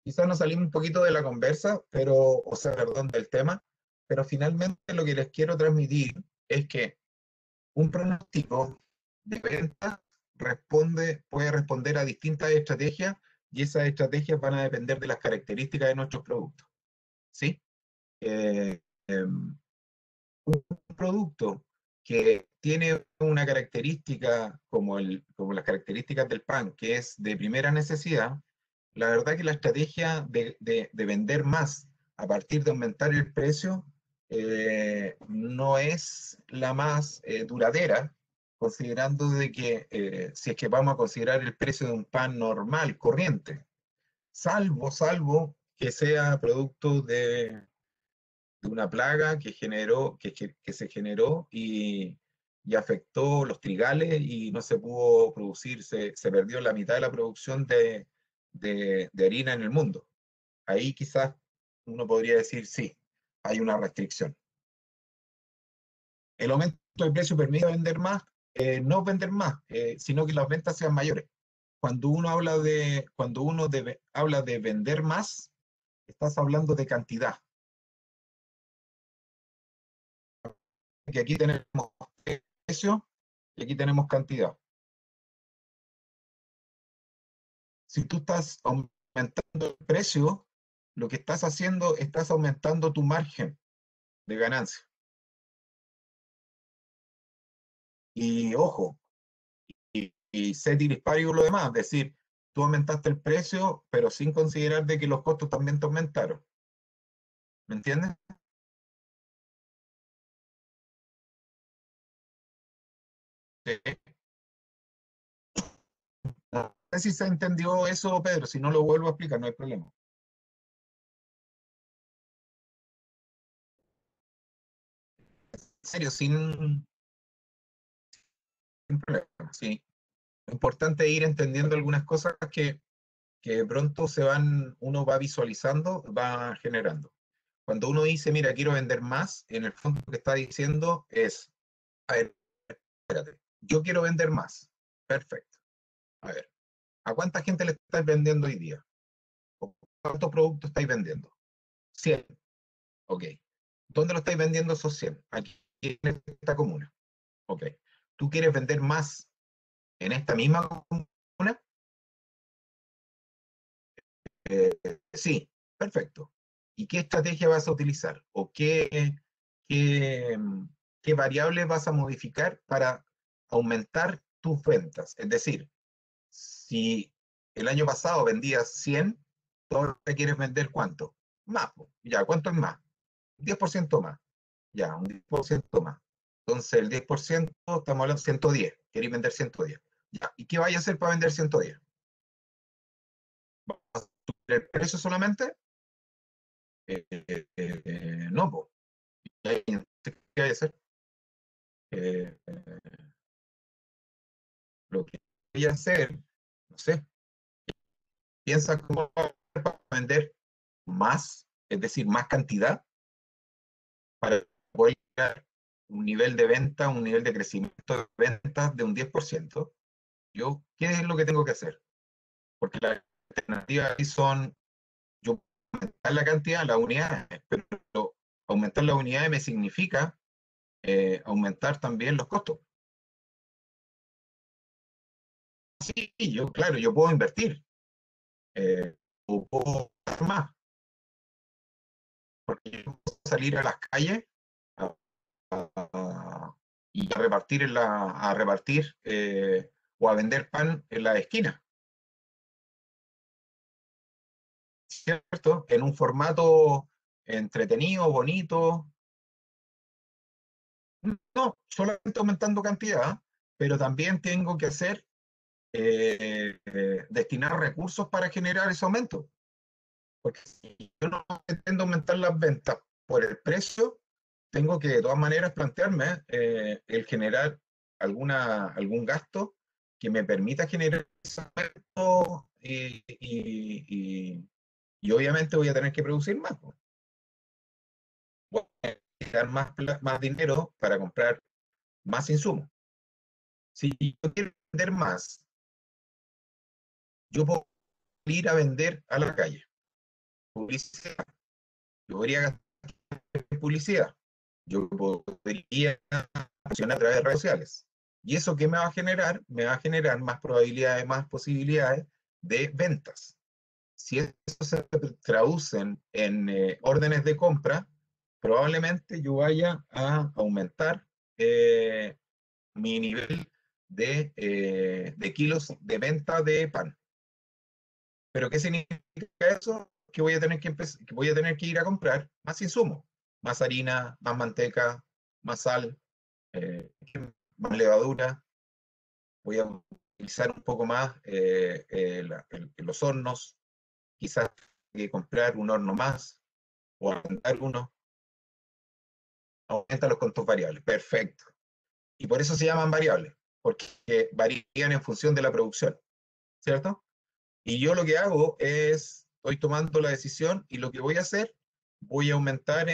Speaker 2: Quizás nos salimos un poquito de la conversa, o sea, perdón, del tema, pero finalmente lo que les quiero transmitir es que un pronóstico de venta puede responder a distintas estrategias y esas estrategias van a depender de las características de nuestros productos. ¿Sí? Eh, eh, un producto que tiene una característica como las características del pan, que es de primera necesidad, la verdad que la estrategia de vender más a partir de aumentar el precio no es la más duradera, considerando de que si es que vamos a considerar el precio de un pan normal, corriente, salvo que sea producto de una plaga que generó, que se generó y afectó los trigales y no se pudo producir, se perdió la mitad de la producción de harina en el mundo. Ahí quizás uno podría decir, sí, hay una restricción. El aumento del precio permite vender más, no vender más, sino que las ventas sean mayores. Habla de vender más, estás hablando de cantidad. Que aquí tenemos precio y aquí tenemos cantidad. Si tú estás aumentando el precio, lo que estás haciendo, estás aumentando tu margen de ganancia. Y ojo, y ceteris paribus lo demás, es decir, tú aumentaste el precio, pero sin considerar de que los costos también te aumentaron. ¿Me entiendes? Sí. No sé si se entendió eso, Pedro, si no lo vuelvo a explicar, no hay problema. En serio, sin problema, sí. Lo importante es ir entendiendo algunas cosas que de pronto uno va visualizando, va generando. Cuando uno dice, mira, quiero vender más, en el fondo lo que está diciendo es, a ver, espérate, yo quiero vender más. Perfecto. A ver, ¿a cuánta gente le estáis vendiendo hoy día? ¿O cuántos productos estáis vendiendo? 100. Ok. ¿Dónde lo estáis vendiendo esos 100? Aquí en esta comuna. Ok. ¿Tú quieres vender más en esta misma comuna? Sí, perfecto. ¿Y qué estrategia vas a utilizar? ¿O qué, qué variables vas a modificar para aumentar tus ventas? Es decir, si el año pasado vendías 100, ¿tú ahora quieres vender cuánto? Más, po. Ya, ¿cuánto es más? 10% más. Ya, un 10% más. Entonces, el 10%, estamos hablando de 110. Queréis vender 110. Ya, ¿y qué vais a hacer para vender 110? ¿Vas a subir el precio solamente? No, pues. ¿Qué hay que hacer? Eh, lo que voy a hacer, no sé, piensa cómo vender más, es decir, más cantidad, para poder llegar a un nivel de venta, un nivel de crecimiento de ventas de un 10%. Yo, ¿qué es lo que tengo que hacer? Porque las alternativas ahí son, yo aumentar la cantidad, las unidades, pero aumentar las unidades me significa aumentar también los costos. Sí, claro, yo puedo invertir, o puedo hacer más, porque yo puedo salir a las calles a- y a repartir o a vender pan en la esquina, ¿cierto? En un formato entretenido, bonito. No, solamente aumentando cantidad, pero también tengo que destinar recursos para generar ese aumento. Porque si yo no pretendo aumentar las ventas por el precio, tengo que de todas maneras plantearme el generar algún gasto que me permita generar ese aumento y obviamente voy a tener que producir más, pues. Voy a necesitar más dinero para comprar más insumos. Si yo quiero vender más, yo puedo ir a vender a la calle. Publicidad. Yo podría gastar en publicidad. Yo podría funcionar a través de redes sociales. ¿Y eso qué me va a generar? Me va a generar más probabilidades, más posibilidades de ventas. Si eso se traduce en órdenes de compra, probablemente yo vaya a aumentar mi nivel de kilos de venta de pan. ¿Pero qué significa eso? Que voy a tener que ir a comprar más insumos. más harina, más manteca, más sal, más levadura. Voy a utilizar un poco más los hornos, quizás hay que comprar un horno más o arrendar uno, aumenta los costos variables. Perfecto. Y por eso se llaman variables, porque varían en función de la producción, ¿cierto? Y yo lo que hago es, estoy tomando la decisión y lo que voy a hacer, voy a aumentar,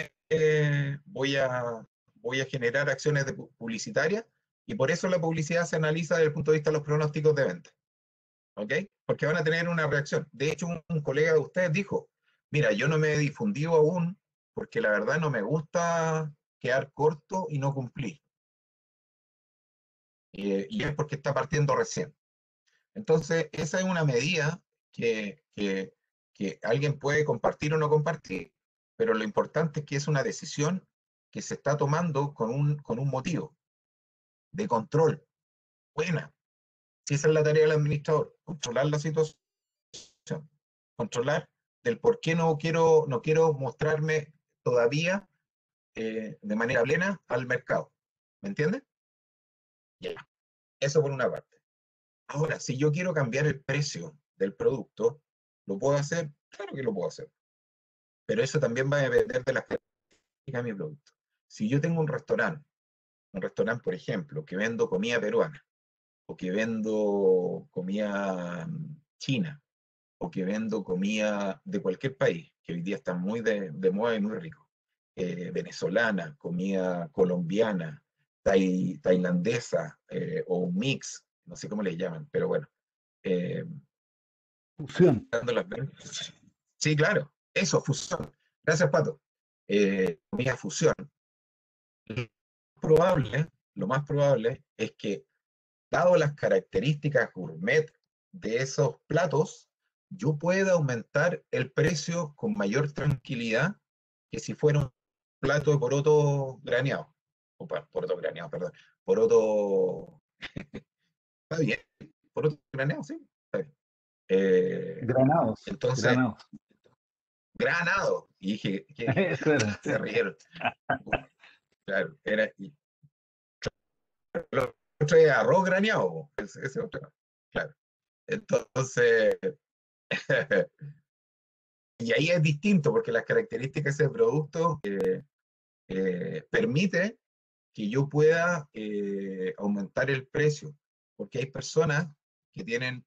Speaker 2: voy a generar acciones publicitarias y por eso la publicidad se analiza desde el punto de vista de los pronósticos de venta. ¿Ok? Porque van a tener una reacción. De hecho, un colega de ustedes dijo, mira, yo no me he difundido aún porque la verdad no me gusta quedar corto y no cumplir. Y es porque está partiendo recién. Entonces, esa es una medida que alguien puede compartir o no compartir, pero lo importante es que es una decisión que se está tomando con un motivo de control. Buena. Si esa es la tarea del administrador, controlar la situación, controlar del por qué no quiero mostrarme todavía de manera plena al mercado. ¿Me entiendes? Ya. Eso por una parte. Ahora, si yo quiero cambiar el precio del producto, ¿lo puedo hacer? Claro que lo puedo hacer. Pero eso también va a depender de las características de mi producto. Si yo tengo un restaurante, por ejemplo, que vendo comida peruana, o que vendo comida china, o que vendo comida de cualquier país, que hoy día está muy de moda y muy rico, venezolana, comida colombiana, tailandesa, o un mix, no sé cómo le llaman, pero bueno, eh,
Speaker 1: Fusión.
Speaker 2: dando las ventas. Sí, claro, eso, fusión. Gracias, Pato. Comida fusión. Lo más probable es que, dado las características gourmet de esos platos, yo pueda aumentar el precio con mayor tranquilidad que si fuera un plato de poroto graneado. O poroto graneado, perdón. Poroto. Está bien. Poroto graneado, sí. Está bien.
Speaker 1: Granados.
Speaker 2: Entonces,
Speaker 1: Granados.
Speaker 2: granado. Y dije, ¿qué?
Speaker 1: Eso era.
Speaker 2: Se rieron. Claro, era. Y lo otro es arroz graneado. Ese otro. Claro. Entonces. Y ahí es distinto porque las características de ese producto permite que yo pueda aumentar el precio, porque hay personas que tienen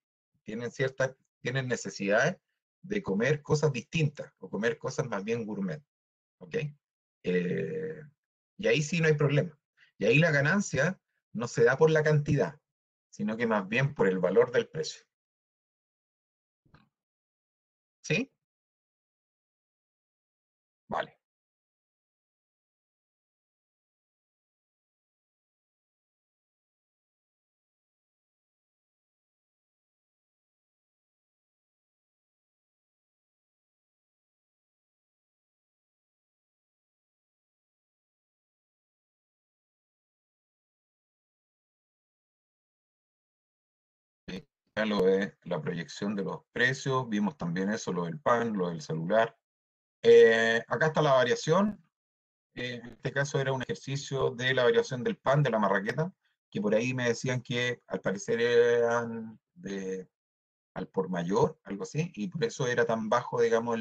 Speaker 2: necesidades de comer cosas distintas o comer cosas más bien gourmet, ¿ok? Eh, y ahí sí no hay problema. Y ahí la ganancia no se da por la cantidad, sino que más bien por el valor del precio. ¿Sí? Vale. Sí, ya lo de la proyección de los precios, vimos también eso, lo del pan, lo del celular. Acá está la variación. En este caso era un ejercicio de la variación del pan, de la marraqueta, que por ahí me decían que al parecer eran al por mayor, algo así, y por eso era tan bajo, digamos,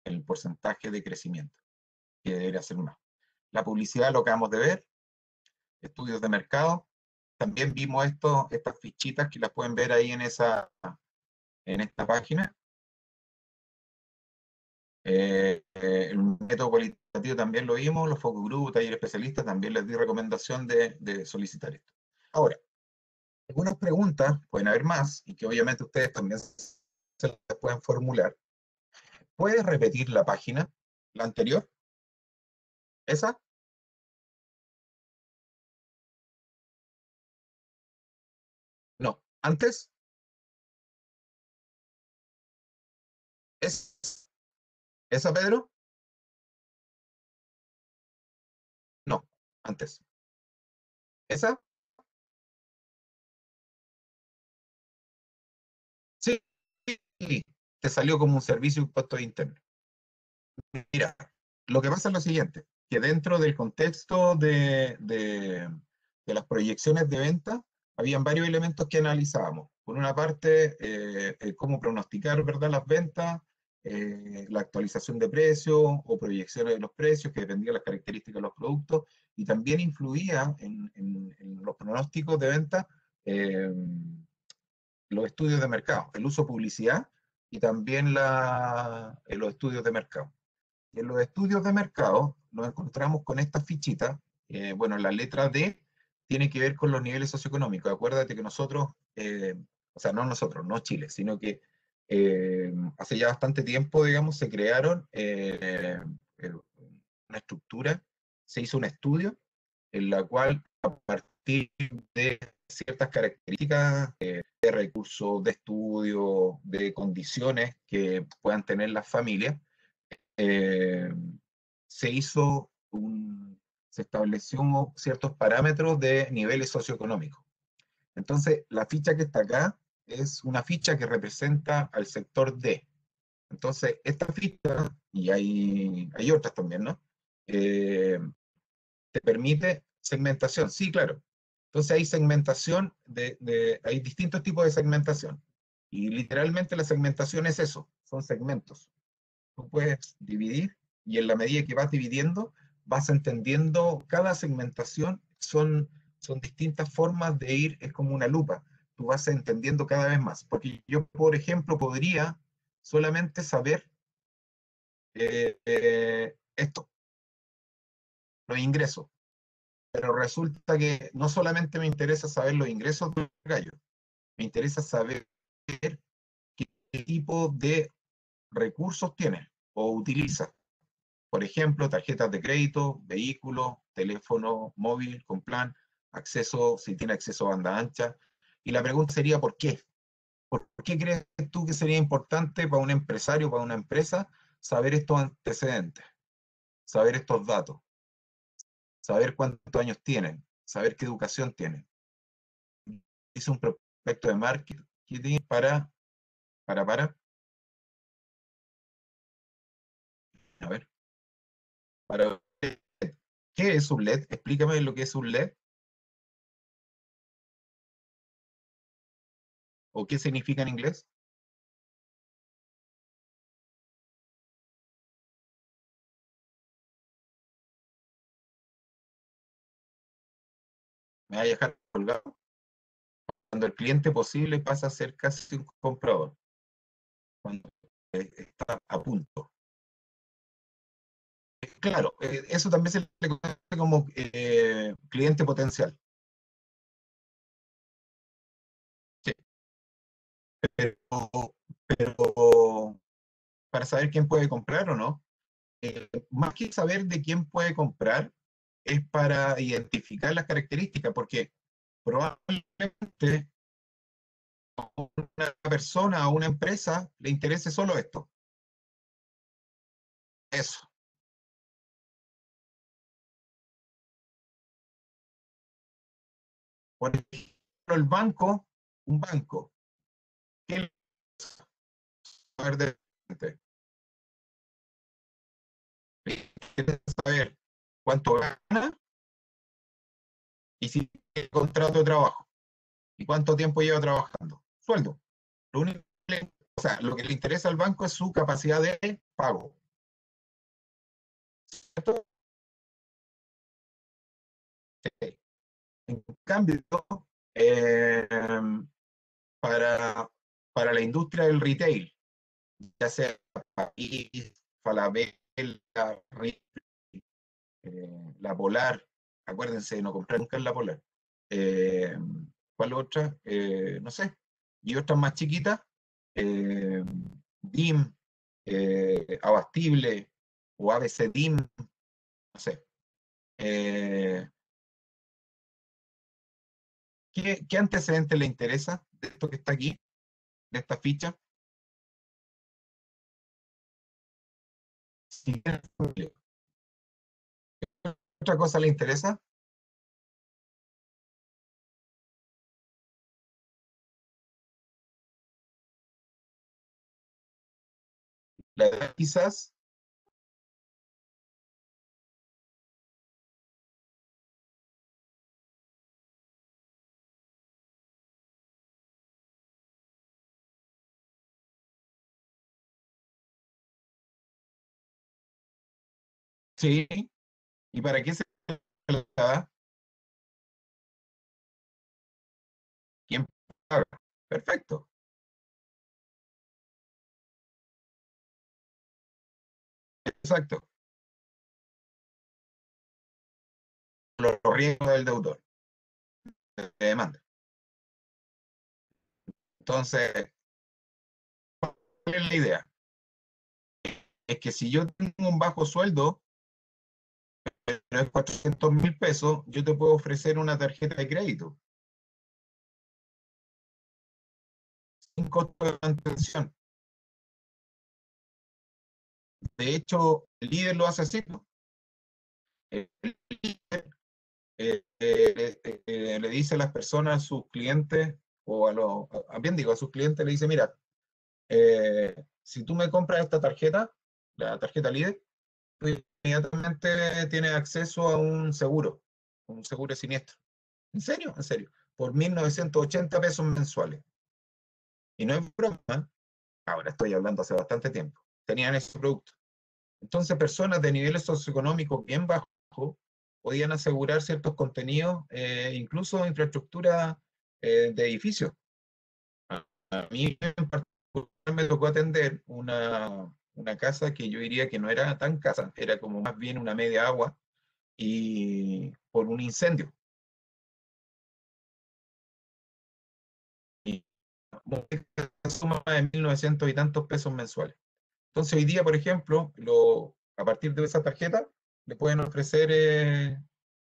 Speaker 2: el porcentaje de crecimiento, que debería ser más. La publicidad lo acabamos de ver, estudios de mercado. También vimos estas fichitas que las pueden ver ahí en esta página. El método cualitativo también lo vimos, los focus group, taller especialistas, también les di recomendación de solicitar esto. Ahora, algunas preguntas, pueden haber más, y que obviamente ustedes también se las pueden formular. ¿Puedes repetir la página, la anterior? ¿Esa? No. ¿Antes? ¿Es esa, Pedro? No, antes. ¿Esa? Sí, te salió como un servicio de impuestos internos. Mira, lo que pasa es lo siguiente. que dentro del contexto de las proyecciones de venta, habían varios elementos que analizábamos. Por una parte, cómo pronosticar, ¿verdad?, las ventas, la actualización de precios o proyecciones de los precios, que dependían de las características de los productos, y también influía en los pronósticos de venta eh, los estudios de mercado, el uso de publicidad y también los estudios de mercado. Y en los estudios de mercado nos encontramos con esta fichita. Bueno, la letra D tiene que ver con los niveles socioeconómicos. Acuérdate que nosotros, o sea, no nosotros, no Chile, sino que hace ya bastante tiempo, digamos, se crearon una estructura, se hizo un estudio en la cual, a partir de ciertas características de recursos, de estudio, de condiciones que puedan tener las familias, eh, se hizo se estableció ciertos parámetros de niveles socioeconómicos. Entonces, la ficha que está acá es una ficha que representa al sector D. Entonces, esta ficha, y hay otras también, ¿no? Te permite segmentación, sí, claro. Entonces hay segmentación, hay distintos tipos de segmentación. Y literalmente la segmentación es eso, son segmentos. Tú puedes dividir y en la medida que vas dividiendo, vas entendiendo cada segmentación, son distintas formas de ir, es como una lupa. Tú vas entendiendo cada vez más. Porque yo, por ejemplo, podría solamente saber esto, los ingresos. Pero resulta que no solamente me interesa saber los ingresos del gallo, me interesa saber qué tipo de recursos tiene o utiliza. Por ejemplo, tarjetas de crédito, vehículos, teléfono móvil con plan, acceso, si tiene acceso a banda ancha. Y la pregunta sería, ¿por qué? ¿Por qué crees tú que sería importante para un empresario, para una empresa, saber estos antecedentes, saber estos datos, saber cuántos años tienen, saber qué educación tienen? Hice un prospecto de marketing para, a ver, para, ¿qué es un LED? Explícame lo que es un LED o qué significa en inglés. Me va a dejar colgado. Cuando el cliente posible pasa a ser casi un comprador, cuando está a punto. Claro, eso también se le conoce como cliente potencial. Sí, pero para saber quién puede comprar o no, más que saber de quién puede comprar, es para identificar las características, porque probablemente a una persona o una empresa le interese solo esto. Eso. Por ejemplo, el banco, un banco, ¿qué le saber de gente? Quiere saber cuánto gana y si tiene contrato de trabajo y cuánto tiempo lleva trabajando. Sueldo. Lo único o sea, lo que le interesa al banco es su capacidad de pago. ¿Cierto? En cambio, eh, para, para la industria del retail, ya sea París, Falabella, la Polar, acuérdense, no comprar nunca en la Polar. Eh, ¿Cuál otra? No sé. Y otras más chiquitas, eh, DIM, Abastible o ABC DIM, no sé. Eh, ¿Qué antecedente le interesa de esto que está aquí, de esta ficha? Si tiene familia. ¿Otra cosa le interesa? La edad quizás, Sí, ¿y para qué se la da? ¿Quién paga? Perfecto, exacto. Los riesgos del deudor, de demanda. Entonces, ¿cuál es la idea? Es que si yo tengo un bajo sueldo, pero es 400.000 pesos, yo te puedo ofrecer una tarjeta de crédito sin costo de mantención. De hecho, el líder lo hace así, ¿no? El líder le dice a las personas, a sus clientes, o bien digo, a sus clientes le dice, mira, si tú me compras esta tarjeta, la tarjeta líder, tú inmediatamente tienes acceso a un seguro de siniestro. ¿En serio? En serio. Por 1.980 pesos mensuales. Y no es broma, ahora estoy hablando hace bastante tiempo. Tenían ese producto. Entonces, personas de niveles socioeconómicos bien bajos podían asegurar ciertos contenidos, incluso infraestructura de edificios. A mí en particular me tocó atender una casa que yo diría que no era tan casa, era como más bien una media agua, y por un incendio. Y una suma de 1.900 y tantos pesos mensuales. Entonces, hoy día, por ejemplo, a partir de esa tarjeta, le pueden ofrecer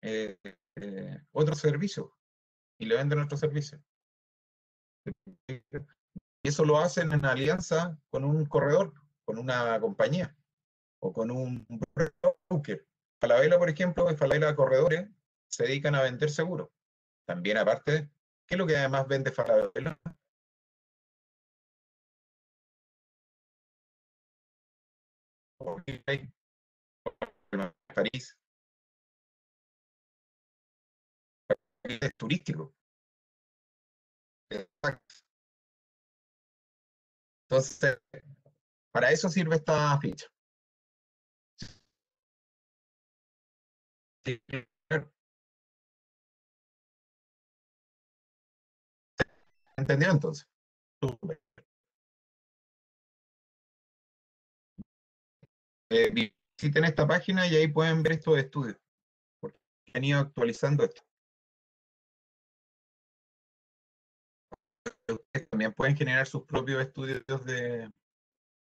Speaker 2: eh, otros servicios y le venden otros servicios. Y eso lo hacen en alianza con un corredor, con una compañía o con un broker. Falabella, por ejemplo, y Falabella Corredores se dedican a vender seguros. También, aparte, ¿qué es lo que además vende Falabella? París, es turístico. Entonces, para eso sirve esta ficha. ¿Entendió entonces? Súper. Visiten esta página y ahí pueden ver estos estudios, porque han ido actualizando esto. Ustedes también pueden generar sus propios estudios de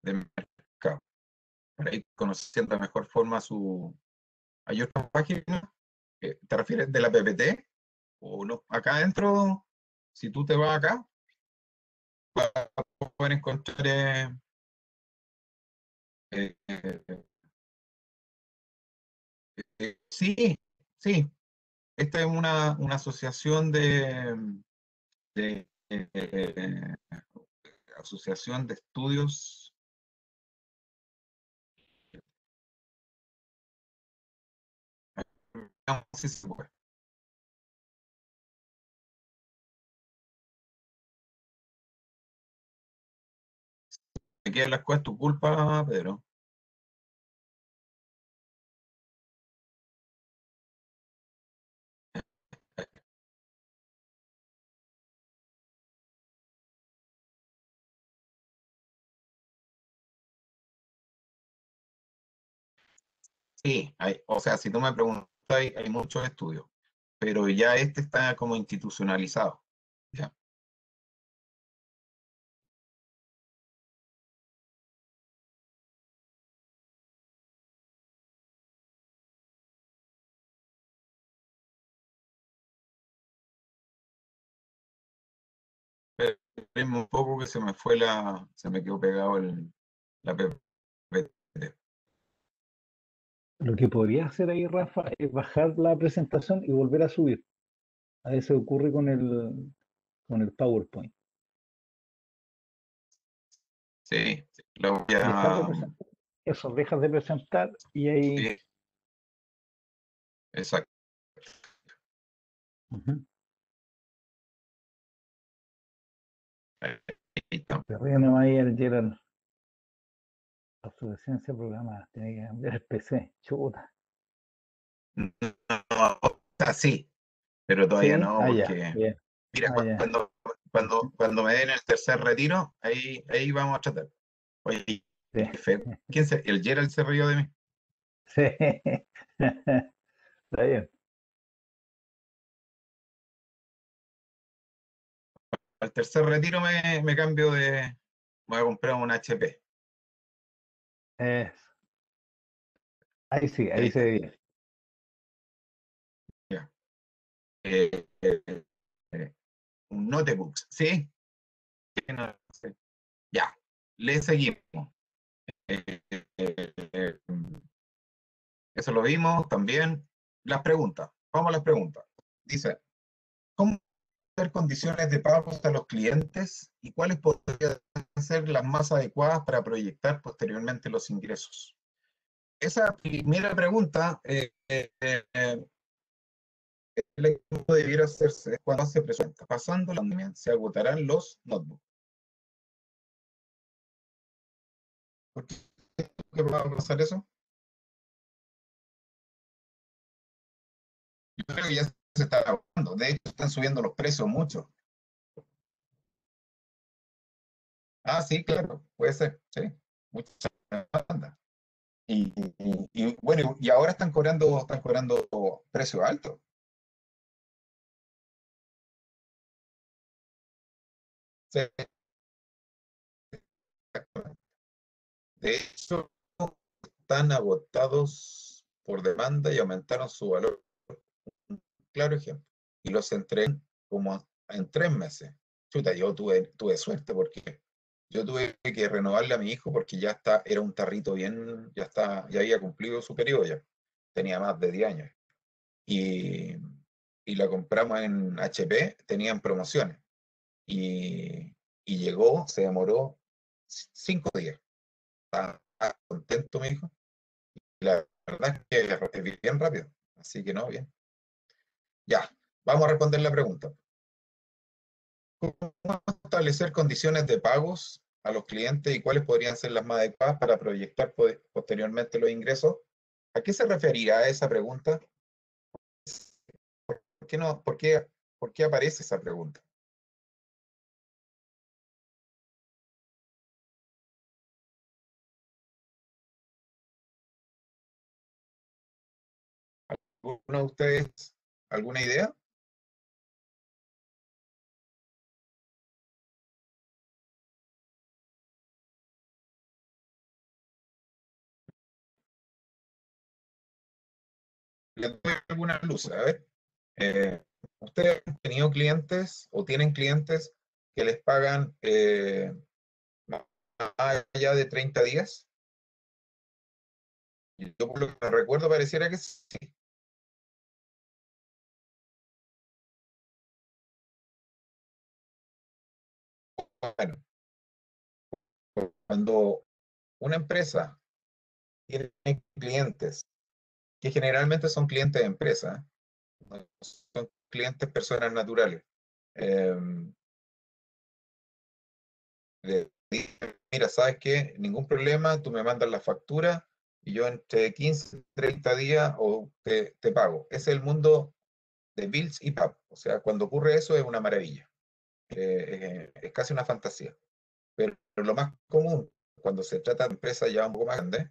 Speaker 2: mercado, para ir conociendo de mejor forma su... Hay otras páginas, ¿te refieres de la PPT? O no, acá adentro, si tú te vas acá, vas a poder encontrar... eh, sí, sí, esta es una asociación de asociación de estudios. No sé si se puede. Te quedan las cosas tu culpa, Pedro. Sí, o sea, si tú me preguntas, hay muchos estudios, pero ya este está como institucionalizado. Ya. Espérenme un poco que se me quedó pegado la PPT.
Speaker 1: Lo que podría hacer ahí, Rafa, es bajar la presentación y volver a subir. A veces ocurre con el PowerPoint.
Speaker 2: Sí, sí, lo voy
Speaker 1: Dejar de
Speaker 2: a...
Speaker 1: presentar. Eso, dejas de presentar y ahí.
Speaker 2: Sí, exacto.
Speaker 1: Ujú.
Speaker 2: Ahí está.
Speaker 1: Se ríe nomás ahí el Gerald. obsolescencia programada, tiene que cambiar el PC, chuta.
Speaker 2: No, o sea, sí, pero todavía
Speaker 1: Sí,
Speaker 2: no,
Speaker 1: ah, ya,
Speaker 2: porque,
Speaker 1: bien,
Speaker 2: mira,
Speaker 1: ah, ya.
Speaker 2: cuando me den el tercer retiro, ahí vamos a tratar. Oye,
Speaker 1: Sí,
Speaker 2: qué feo. El Gerald se rió de mí.
Speaker 1: sí. Está bien.
Speaker 2: Al tercer retiro me cambio voy a comprar un HP.
Speaker 1: Es- ahí sí, ahí
Speaker 2: Ahí,
Speaker 1: se ve bien.
Speaker 2: ya. Eh, eh, eh, un notebook, ¿sí? No sé. Ya, le seguimos. Eh, eso lo vimos también. Las preguntas. Vamos a las preguntas. Dice, ¿cómo hacer condiciones de pago a los clientes y cuáles podrían ser las más adecuadas para proyectar posteriormente los ingresos? Esa primera pregunta la que debiera hacerse cuando se presenta. Pasando la pandemia, se agotarán los notebooks. ¿Por qué va a pasar eso? Yo creo que ya se está agotando. De hecho, están subiendo los precios mucho. Ah, sí, claro, puede ser, sí. Mucha demanda. Bueno, y ahora están cobrando precios altos. Sí, de hecho, están agotados por demanda y aumentaron su valor. Claro ejemplo. Y los entregan como en 3 meses. Chuta, yo tuve suerte porque yo tuve que renovarle a mi hijo porque ya era un tarrito bien, ya había cumplido su periodo ya. Tenía más de 10 años. Y, y la compramos en HP, tenían promociones. Y llegó, se demoró 5 días. Estaba contento mi hijo. Y la verdad es que es bien rápido. Así que no, bien. Ya, vamos a responder la pregunta. ¿Cómo establecer condiciones de pagos a los clientes y cuáles podrían ser las más adecuadas para proyectar posteriormente los ingresos? ¿A qué se referirá esa pregunta? ¿Por qué no, por qué aparece esa pregunta? ¿Alguno de ustedes, alguna idea? ¿Les doy alguna luz? A ver, ¿ustedes han tenido clientes o tienen clientes que les pagan más allá de 30 días? Yo por lo que me recuerdo pareciera que sí. Bueno, cuando una empresa tiene clientes, que generalmente son clientes de empresa, no son clientes personas naturales, eh, le dicen, mira, ¿sabes qué? Ningún problema, tú me mandas la factura y yo entre 15 30 días o te pago. Ese es el mundo de Bills y PAP. O sea, cuando ocurre eso es una maravilla. Es casi una fantasía. Pero lo más común, cuando se trata de empresas ya un poco más grandes,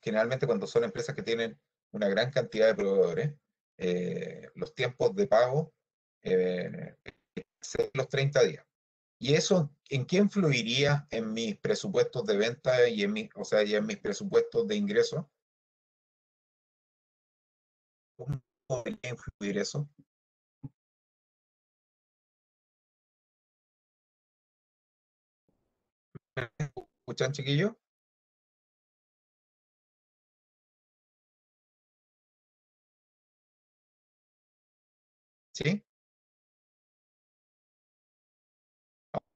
Speaker 2: generalmente cuando son empresas que tienen una gran cantidad de proveedores, los tiempos de pago eh, exceden los 30 días. ¿Y eso en qué influiría en mis presupuestos de venta o sea, y en mis presupuestos de ingresos? ¿Cómo podría influir eso? ¿Escuchan, chiquillos? ¿Sí?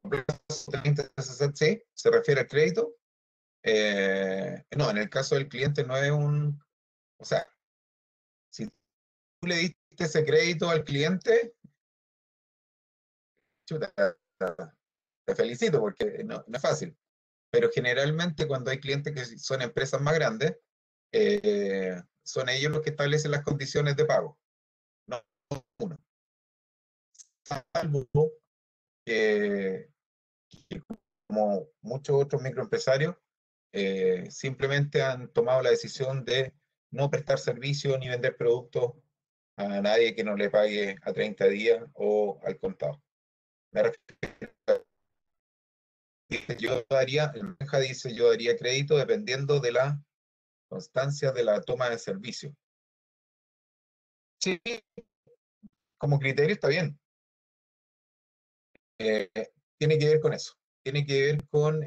Speaker 2: Plazo 30, 60, ¿sí? ¿Se refiere al crédito? No, en el caso del cliente no es o sea, si tú le diste ese crédito al cliente, chuta, te felicito porque no es fácil. pero generalmente cuando hay clientes que son empresas más grandes, son ellos los que establecen las condiciones de pago, no uno. Salvo que, como muchos otros microempresarios, simplemente han tomado la decisión de no prestar servicio ni vender productos a nadie que no le pague a 30 días o al contado. Me refiero, yo daría, el Benja dice, yo daría crédito dependiendo de la constancia de la toma de servicio. Sí, como criterio está bien. Eh, tiene que ver con eso. Tiene que ver con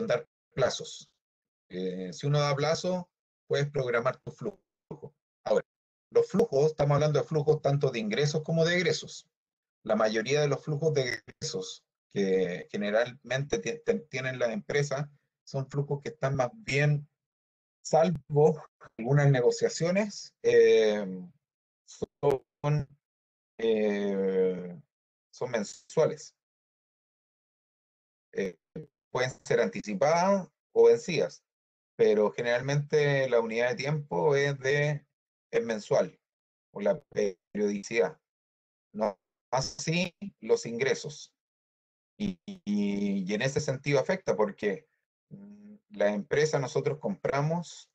Speaker 2: dar plazos. Si uno da plazo, puedes programar tu flujo. Ahora, los flujos, estamos hablando de flujos tanto de ingresos como de egresos. La mayoría de los flujos de egresos que generalmente tienen las empresas son flujos que están más bien, salvo algunas negociaciones, son, eh, son mensuales. Eh, pueden ser anticipadas o vencidas, pero generalmente la unidad de tiempo es mensual o la periodicidad. No así los ingresos. Y en ese sentido afecta porque la empresa nosotros compramos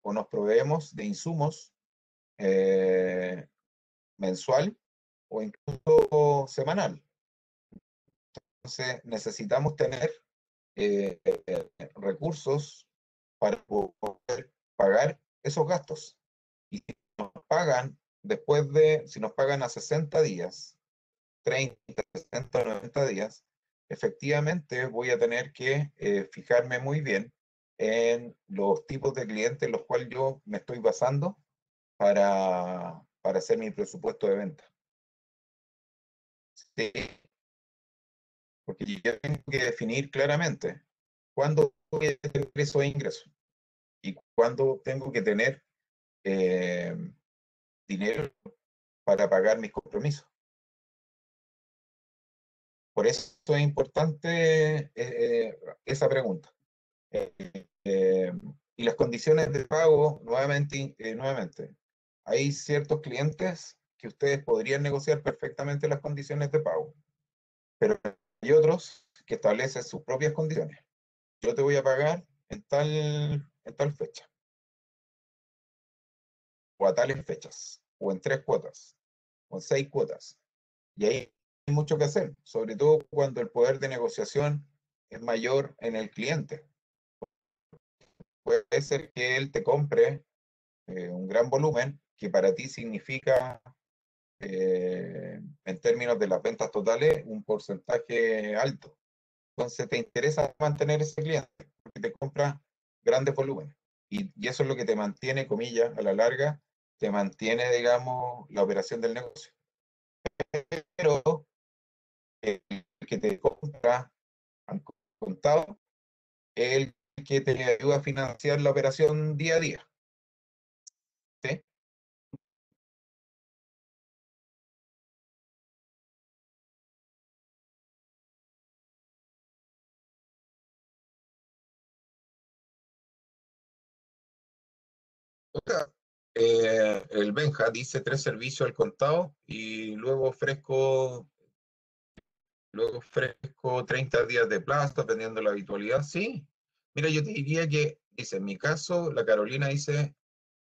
Speaker 2: o nos proveemos de insumos eh, mensual o incluso semanal. Entonces necesitamos tener eh, recursos para poder pagar esos gastos. Y si nos pagan si nos pagan a 60 días, 30, 60, 90 días, efectivamente voy a tener que fijarme muy bien en los tipos de clientes en los cuales yo me estoy basando para hacer mi presupuesto de venta. Sí, porque yo tengo que definir claramente cuándo voy a tener esos ingresos y cuándo tengo que tener eh, dinero para pagar mis compromisos. Por eso es importante esa pregunta. Eh, eh, y las condiciones de pago, nuevamente, hay ciertos clientes que ustedes podrían negociar perfectamente las condiciones de pago, pero hay otros que establecen sus propias condiciones. Yo te voy a pagar en tal fecha, o a tales fechas, o en 3 cuotas, o en 6 cuotas. Y ahí hay mucho que hacer, sobre todo cuando el poder de negociación es mayor en el cliente. Puede ser que él te compre un gran volumen que para ti significa, en términos de las ventas totales, un porcentaje alto. Entonces te interesa mantener ese cliente porque te compra grandes volúmenes. Y eso es lo que te mantiene, comillas, a la larga, te mantiene, digamos, la operación del negocio. Pero el que te compra al contado es el que te ayuda a financiar la operación día a día. ¿Sí? O sea, el Benja dice 3 servicios al contado y luego ofrezco 30 días de plazo, dependiendo de la habitualidad. Sí, mira, yo te diría que, dice, en mi caso, la Carolina dice,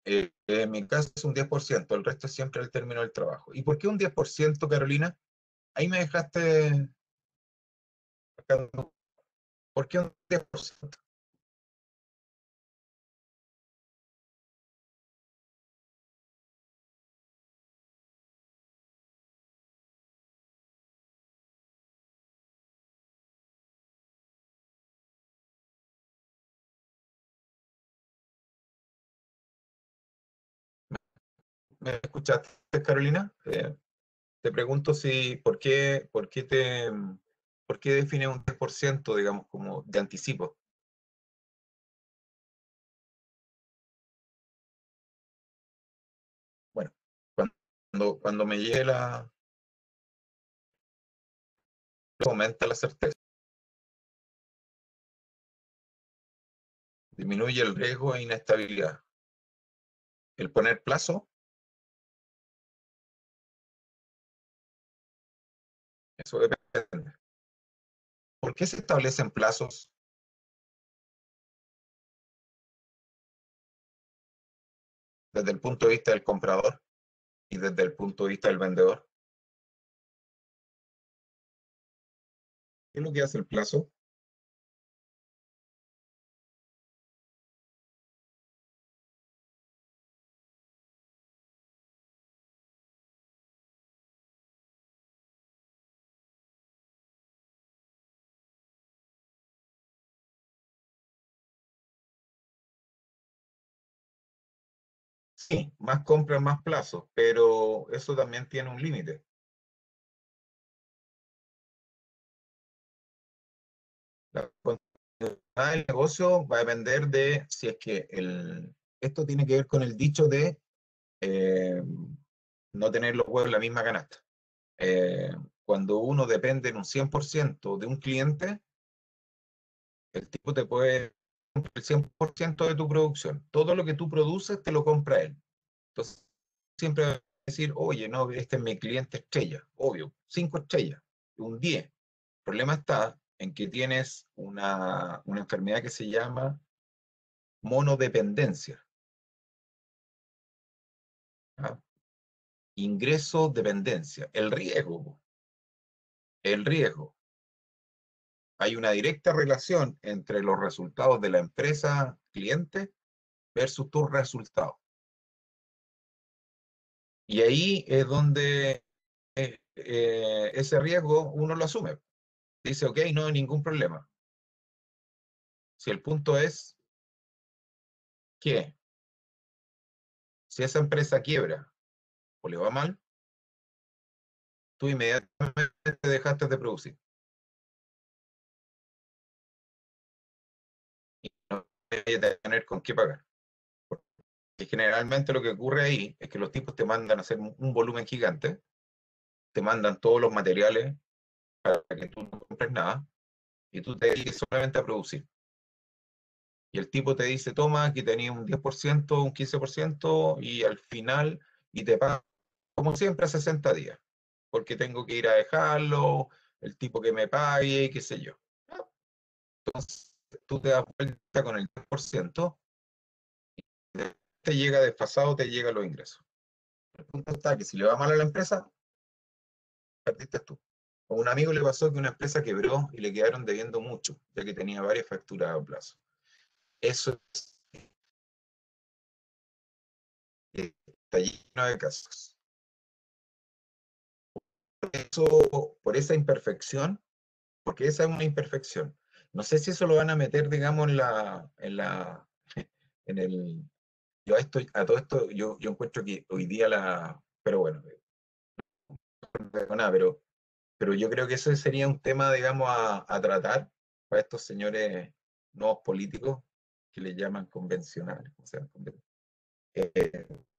Speaker 2: en mi caso es un 10%, el resto es siempre al término del trabajo. ¿Y por qué un 10%, Carolina? Ahí me dejaste sacando. ¿Por qué un 10%? ¿Me escuchaste, Carolina? Te pregunto si, ¿por qué define un 10%, digamos, como de anticipo? Bueno, cuando me llegue aumenta la certeza. disminuye el riesgo e inestabilidad. El poner plazo, eso depende. ¿Por qué se establecen plazos desde el punto de vista del comprador y desde el punto de vista del vendedor? ¿Qué es lo que hace el plazo? Sí, más compras, más plazos, pero eso también tiene un límite. La continuidad del negocio va a depender de si es que esto tiene que ver con el dicho de eh, no tener los huevos en la misma canasta. Eh, Cuando uno depende en un 100% de un cliente, el tipo te puede comprar el 100% de tu producción. Todo lo que tú produces te lo compra él. Entonces, siempre va a decir, oye, no, este es mi cliente estrella. Obvio, 5 estrellas, un 10. El problema está en que tienes una enfermedad que se llama monodependencia. ¿Ah? Ingreso dependencia. El riesgo. Hay una directa relación entre los resultados de la empresa cliente versus tus resultados. Y ahí es donde ese riesgo uno lo asume. Dice, ok, no hay ningún problema. Si el punto es que si esa empresa quiebra o le va mal, tú inmediatamente dejaste de producir. Y no vas a tener con qué pagar. Y generalmente lo que ocurre ahí es que los tipos te mandan a hacer un volumen gigante, te mandan todos los materiales para que tú no compres nada y tú te dediques solamente a producir. Y el tipo te dice, toma, aquí tenías un 10%, un 15% y al final, y te paga como siempre a 60 días, porque tengo que ir a dejarlo, el tipo que me pague, qué sé yo. Entonces, tú te das vuelta con el 10%, te llega desfasado, te llegan los ingresos. El punto está que si le va mal a la empresa, perdiste tú. A un amigo le pasó que una empresa quebró y le quedaron debiendo mucho, ya que tenía varias facturas a plazo. Eso está lleno de casos. Eso, por esa imperfección, porque esa es una imperfección. No sé si eso lo van a meter, digamos, en el, yo a todo esto, yo encuentro que hoy día pero bueno, no, nada, pero yo creo que ese sería un tema, digamos, a tratar para estos señores nuevos políticos que les llaman convencionales, o sea,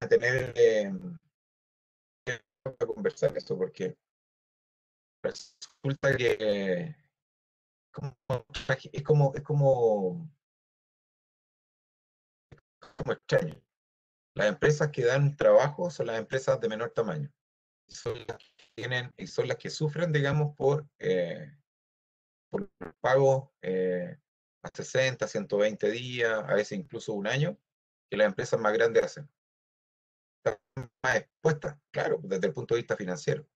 Speaker 2: a tener que conversar esto, porque resulta que como, es como, es como, como extraño. Las empresas que dan trabajo son las empresas de menor tamaño. Y son las que tienen, y son las que sufren, digamos, por pagos a 60, 120 días, a veces incluso un año, que las empresas más grandes hacen. Están más expuestas, claro, desde el punto de vista financiero.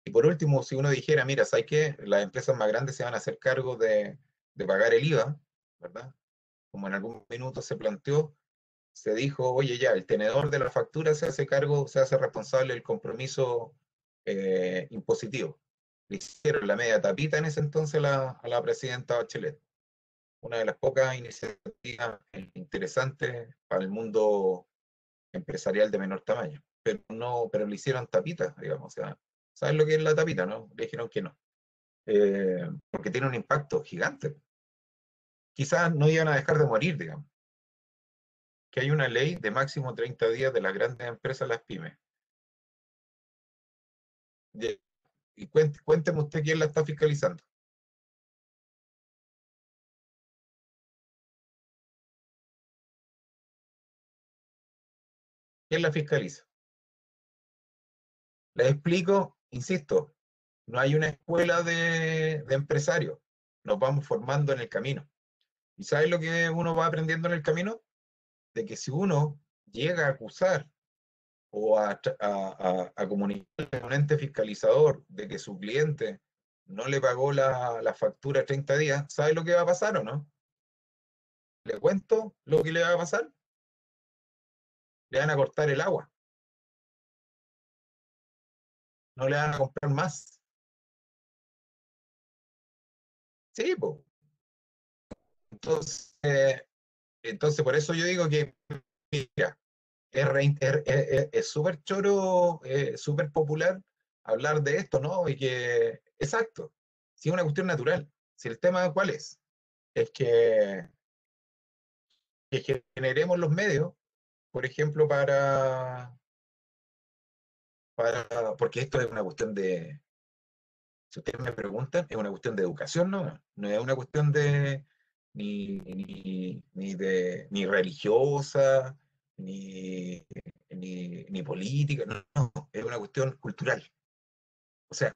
Speaker 2: Y por último, si uno dijera, mira, ¿sabes qué? Las empresas más grandes se van a hacer cargo de pagar el IVA, ¿verdad? Como en algún minuto se planteó, se dijo, oye, ya, el tenedor de la factura se hace cargo, se hace responsable del compromiso impositivo. Le hicieron la media tapita en ese entonces a la presidenta Bachelet. Una de las pocas iniciativas interesantes para el mundo empresarial de menor tamaño. Pero no, pero le hicieron tapita, digamos. O sea, ¿sabes lo que es la tapita, no? Le dijeron que no. Porque tiene un impacto gigante. Quizás no iban a dejar de morir, digamos. Que hay una ley de máximo 30 días de las grandes empresas, las pymes. Y cuénteme usted quién la está fiscalizando. ¿Quién la fiscaliza? Les explico, insisto, no hay una escuela de empresarios, nos vamos formando en el camino. ¿Y sabes lo que uno va aprendiendo en el camino? De que si uno llega a acusar o a comunicarle a un ente fiscalizador de que su cliente no le pagó la factura 30 días, ¿sabe lo que va a pasar o no? ¿Le cuento lo que le va a pasar? Le van a cortar el agua, no le van a comprar más. Sí, pues. Entonces, entonces, por eso yo digo que, mira, es súper choro, súper popular hablar de esto, ¿no? Y que, exacto, si es una cuestión natural. Si el tema, ¿cuál es? Es que generemos los medios, por ejemplo, porque esto es una cuestión de, si ustedes me preguntan, es una cuestión de educación, ¿no? No es una cuestión de ni religiosa, ni política, no, no, es una cuestión cultural. O sea,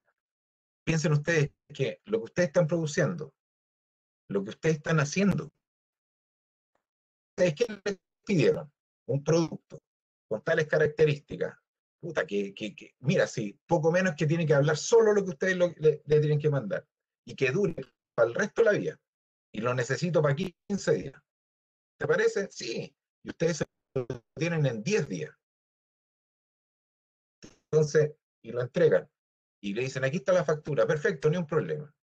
Speaker 2: piensen ustedes que lo que ustedes están produciendo, lo que ustedes están haciendo, ¿ustedes qué les pidieron? Un producto con tales características. Puta, mira, sí, poco menos que tiene que hablar solo lo que ustedes le tienen que mandar y que dure para el resto de la vida. Y lo necesito para 15 días. ¿Te parece? Sí. Y ustedes se lo tienen en 10 días. Entonces, y lo entregan. Y le dicen, aquí está la factura. Perfecto, ni un problema.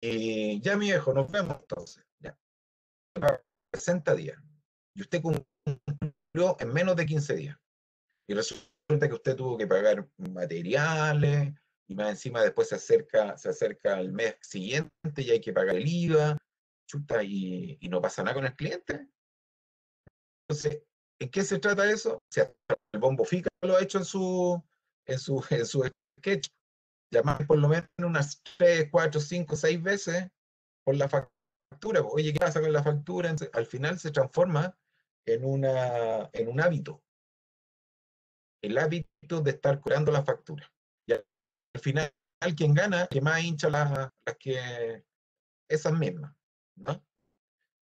Speaker 2: Y ya, mi viejo, nos vemos entonces. Ya. 60 días. Y usted cumplió en menos de 15 días. Y resulta que usted tuvo que pagar materiales, y más encima después se acerca el mes siguiente y hay que pagar el IVA, chuta, y no pasa nada con el cliente. Entonces, ¿en qué se trata eso? O sea, el Bombo Fica lo ha hecho en su sketch, llamar por lo menos unas 3, 4, 5, 6 veces por la factura. Oye, ¿qué pasa con la factura? Entonces, al final se transforma en un hábito, el hábito de estar cobrando la factura. Y al final, quien gana, que más hincha las que esas mismas, ¿no?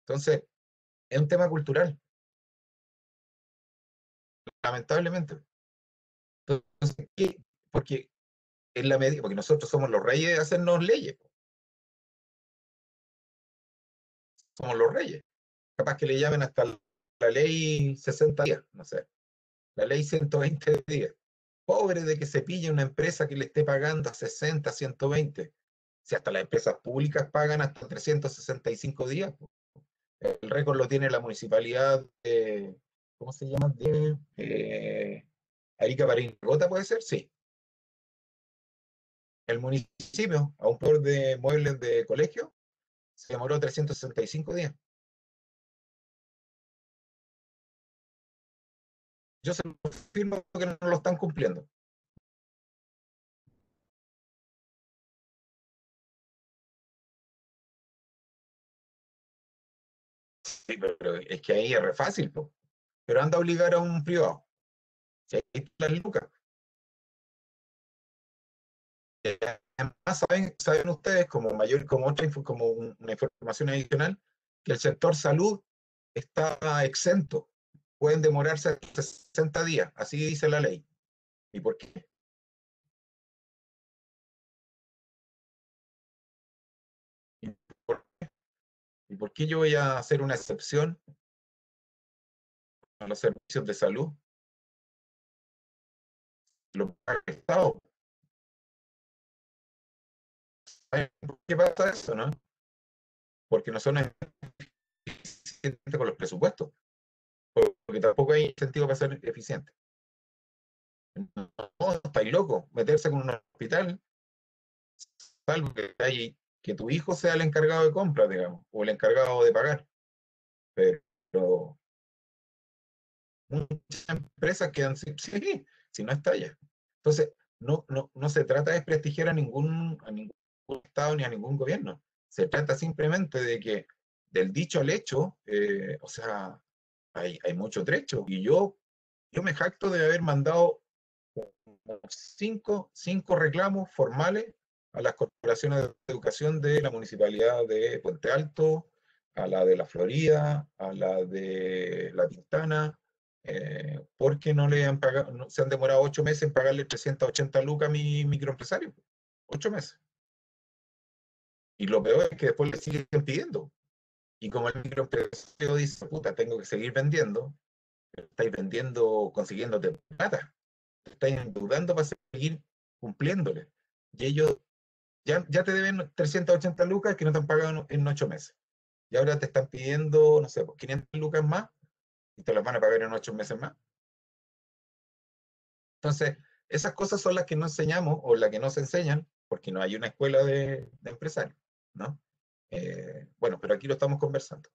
Speaker 2: Entonces, es un tema cultural, lamentablemente. Entonces, ¿qué? Porque en la medida, porque nosotros somos los reyes de hacernos leyes, somos los reyes. Capaz que le llamen hasta la ley 60 días, no sé, la ley 120 días. Pobre de que se pille una empresa que le esté pagando a 60, 120. Si hasta las empresas públicas pagan hasta 365 días. El récord lo tiene la municipalidad de, ¿cómo se llama? De Arica Parinacota, ¿puede ser? Sí. El municipio, a un por de muebles de colegio, se demoró 365 días. Yo se lo firmo que no lo están cumpliendo. Sí, pero es que ahí es re fácil, po. Pero anda a obligar a un privado. Si ahí están las lucas. Además, saben ustedes, como una información adicional, que el sector salud está exento. Pueden demorarse 60 días, así dice la ley. ¿Y por qué? ¿Y por, y por qué yo voy a hacer una excepción a los servicios de salud? Lo paga el Estado. ¿Saben por qué pasa eso, no? Porque no son eficientes con los presupuestos, porque tampoco hay incentivo para ser eficiente. No, estáis locos, meterse con un hospital, salvo que tu hijo sea el encargado de compra, digamos, o el encargado de pagar. Pero muchas empresas quedan sí, si no estalla. Entonces, no se trata de desprestigiar a ningún Estado ni a ningún gobierno. Se trata simplemente de que del dicho al hecho, o sea, hay mucho trecho. Y yo Yo me jacto de haber mandado cinco reclamos formales a las corporaciones de educación de la municipalidad de Puente Alto, a la de la Florida, a la de La Pintana, porque no le han pagado, se han demorado 8 meses en pagarle 380 lucas a mi microempresario. 8 meses. Y lo peor es que después le siguen pidiendo. Y como el microempresario dice, puta, tengo que seguir vendiendo, estáis vendiendo, consiguiéndote plata, te estáis endeudando para seguir cumpliéndole. Y ellos ya te deben 380 lucas que no te han pagado en 8 meses. Y ahora te están pidiendo, no sé, 500 lucas más y te las van a pagar en 8 meses más. Entonces, esas cosas son las que no enseñamos o las que no se enseñan porque no hay una escuela de empresarios, ¿no? Bueno, pero aquí lo estamos conversando.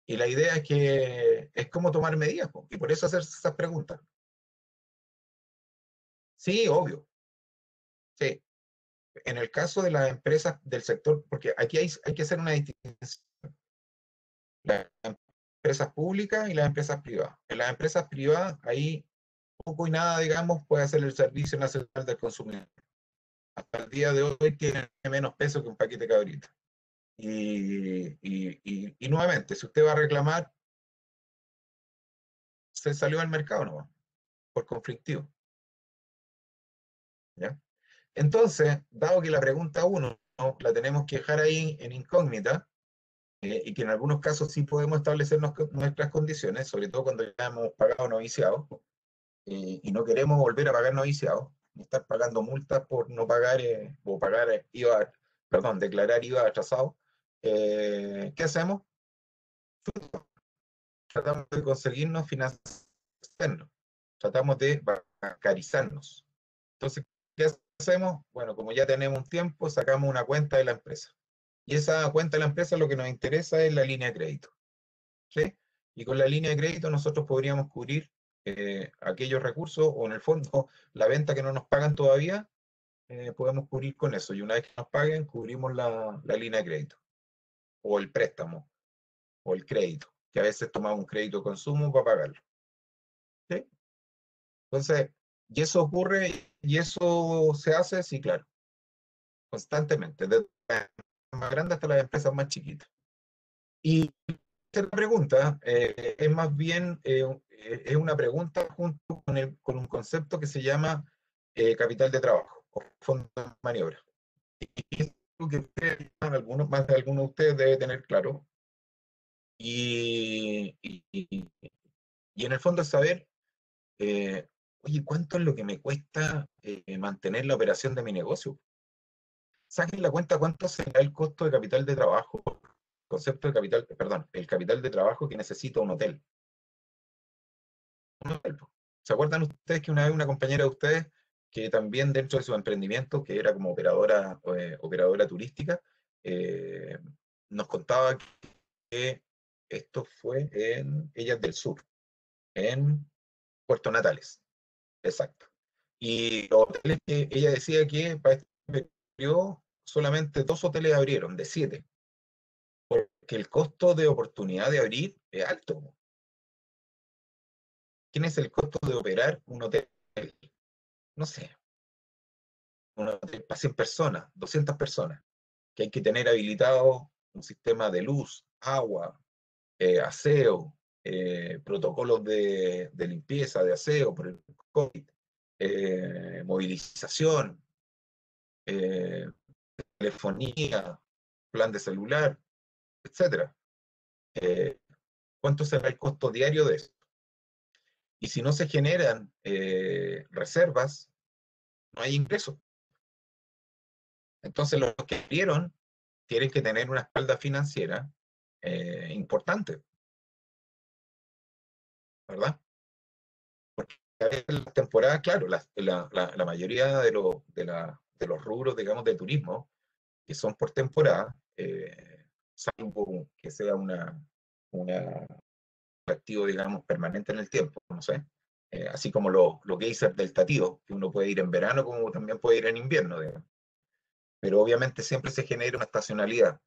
Speaker 2: Y la idea es que es como tomar medidas, po, y por eso hacer esas preguntas. Sí, obvio, sí. En el caso de las empresas del sector, porque aquí hay que hacer una distinción, las empresas públicas y las empresas privadas. En las empresas privadas, ahí poco y nada, digamos, puede hacer el Servicio Nacional del Consumidor. Hasta el día de hoy tiene menos peso que un paquete de cabrita. Y nuevamente, si usted va a reclamar, se salió al mercado nomás, por conflictivo. ¿Ya? Entonces, dado que la pregunta 1 ¿no? la tenemos que dejar ahí en incógnita, y que en algunos casos sí podemos establecer nuestras condiciones, sobre todo cuando ya hemos pagado noviciados, y no queremos volver a pagar noviciados, ni estar pagando multas por no pagar, o pagar IVA, perdón, declarar IVA atrasado, ¿qué hacemos? Tratamos de conseguirnos financiamiento externo, tratamos de bancarizarnos. Entonces, ¿qué hacemos? Bueno, como ya tenemos un tiempo, sacamos una cuenta de la empresa. Y esa cuenta de la empresa lo que nos interesa es la línea de crédito. ¿Sí? Y con la línea de crédito nosotros podríamos cubrir aquellos recursos o en el fondo la venta que no nos pagan todavía, podemos cubrir con eso. Y una vez que nos paguen, cubrimos la línea de crédito o el préstamo o el crédito, que a veces tomamos un crédito de consumo para pagarlo. ¿Sí? Entonces, y eso ocurre y eso se hace, sí, claro, constantemente, desde las más grandes hasta las empresas más chiquitas. Y esta pregunta es más bien es una pregunta junto con un concepto que se llama capital de trabajo o fondo de maniobra. Y es algo que ustedes, más de algunos de ustedes debe tener claro. Y en el fondo es saber, oye, ¿cuánto es lo que me cuesta mantener la operación de mi negocio? Saquen la cuenta cuánto será el costo de capital de trabajo, concepto de capital, perdón, el capital de trabajo que necesita un hotel. ¿Se acuerdan ustedes que una vez una compañera de ustedes, que también dentro de su emprendimiento, que era como operadora turística, eh, nos contaba que esto fue en Ellas del Sur, en Puerto Natales, exacto. Y los hoteles que ella decía que para este periodo solamente 2 hoteles abrieron, de 7, porque el costo de oportunidad de abrir es alto. ¿Quién es el costo de operar un hotel? No sé, un hotel para 100 personas, 200 personas, que hay que tener habilitado un sistema de luz, agua, aseo, protocolos de limpieza, de aseo por el COVID, movilización, eh, telefonía, plan de celular, etcétera. Eh, ¿Cuánto será el costo diario de eso? Y si no se generan reservas, no hay ingresos. Entonces los que abrieron tienen que tener una espalda financiera importante, ¿verdad? Porque en las temporadas, claro, la mayoría de los rubros, digamos, de turismo, que son por temporada, salvo que sea un activo, digamos, permanente en el tiempo, no sé, así como los geysers del Tatío, que uno puede ir en verano como también puede ir en invierno, digamos. Pero obviamente siempre se genera una estacionalidad.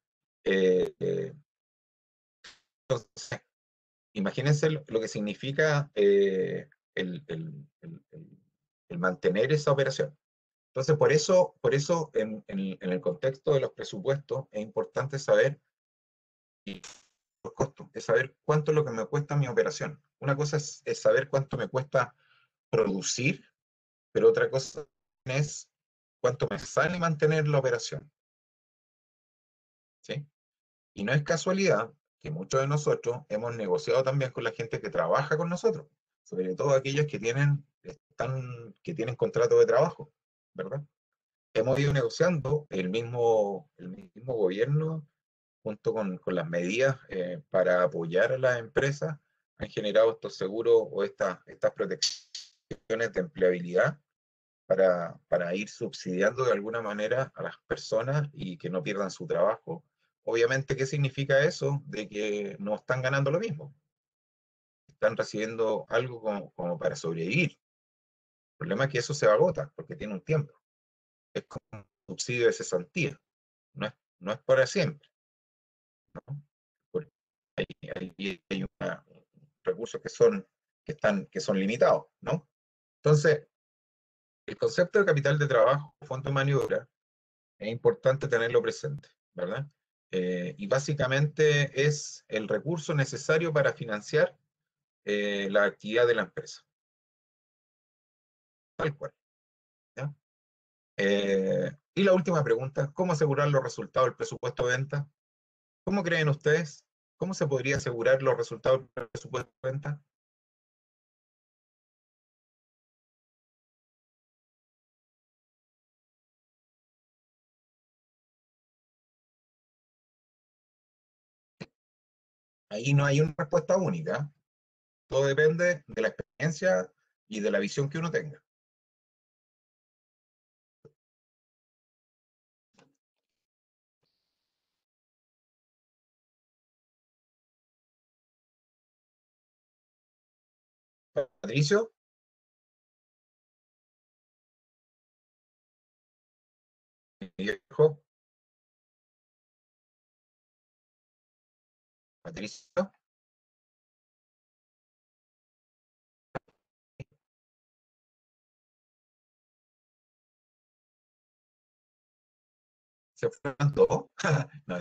Speaker 2: Entonces, imagínense lo que significa el mantener esa operación. Entonces, por eso en el contexto de los presupuestos es importante saber los costos, es saber cuánto es lo que me cuesta mi operación. Una cosa es saber cuánto me cuesta producir, pero otra cosa es cuánto me sale mantener la operación. ¿Sí? Y no es casualidad que muchos de nosotros hemos negociado también con la gente que trabaja con nosotros, sobre todo aquellos que tienen contrato de trabajo, ¿verdad? Hemos ido negociando el mismo gobierno junto con las medidas para apoyar a las empresas, han generado estos seguros o estas protecciones de empleabilidad para ir subsidiando de alguna manera a las personas y que no pierdan su trabajo. Obviamente, ¿qué significa eso? De que no están ganando lo mismo, están recibiendo algo como para sobrevivir. El problema es que eso se agota porque tiene un tiempo. Es como un subsidio de cesantía, no es para siempre, ¿no? Porque hay recursos que son limitados, ¿no? Entonces, el concepto de capital de trabajo, fondo de maniobra, es importante tenerlo presente, ¿verdad? Y básicamente es el recurso necesario para financiar la actividad de la empresa, tal cual, ¿ya? Y la última pregunta, ¿cómo asegurar los resultados del presupuesto de venta? ¿Cómo creen ustedes? ¿Cómo se podría asegurar los resultados del presupuesto de venta? Ahí no hay una respuesta única. Todo depende de la experiencia y de la visión que uno tenga. Patricio, mi viejo, Patricio, ¿se fueron todos? No,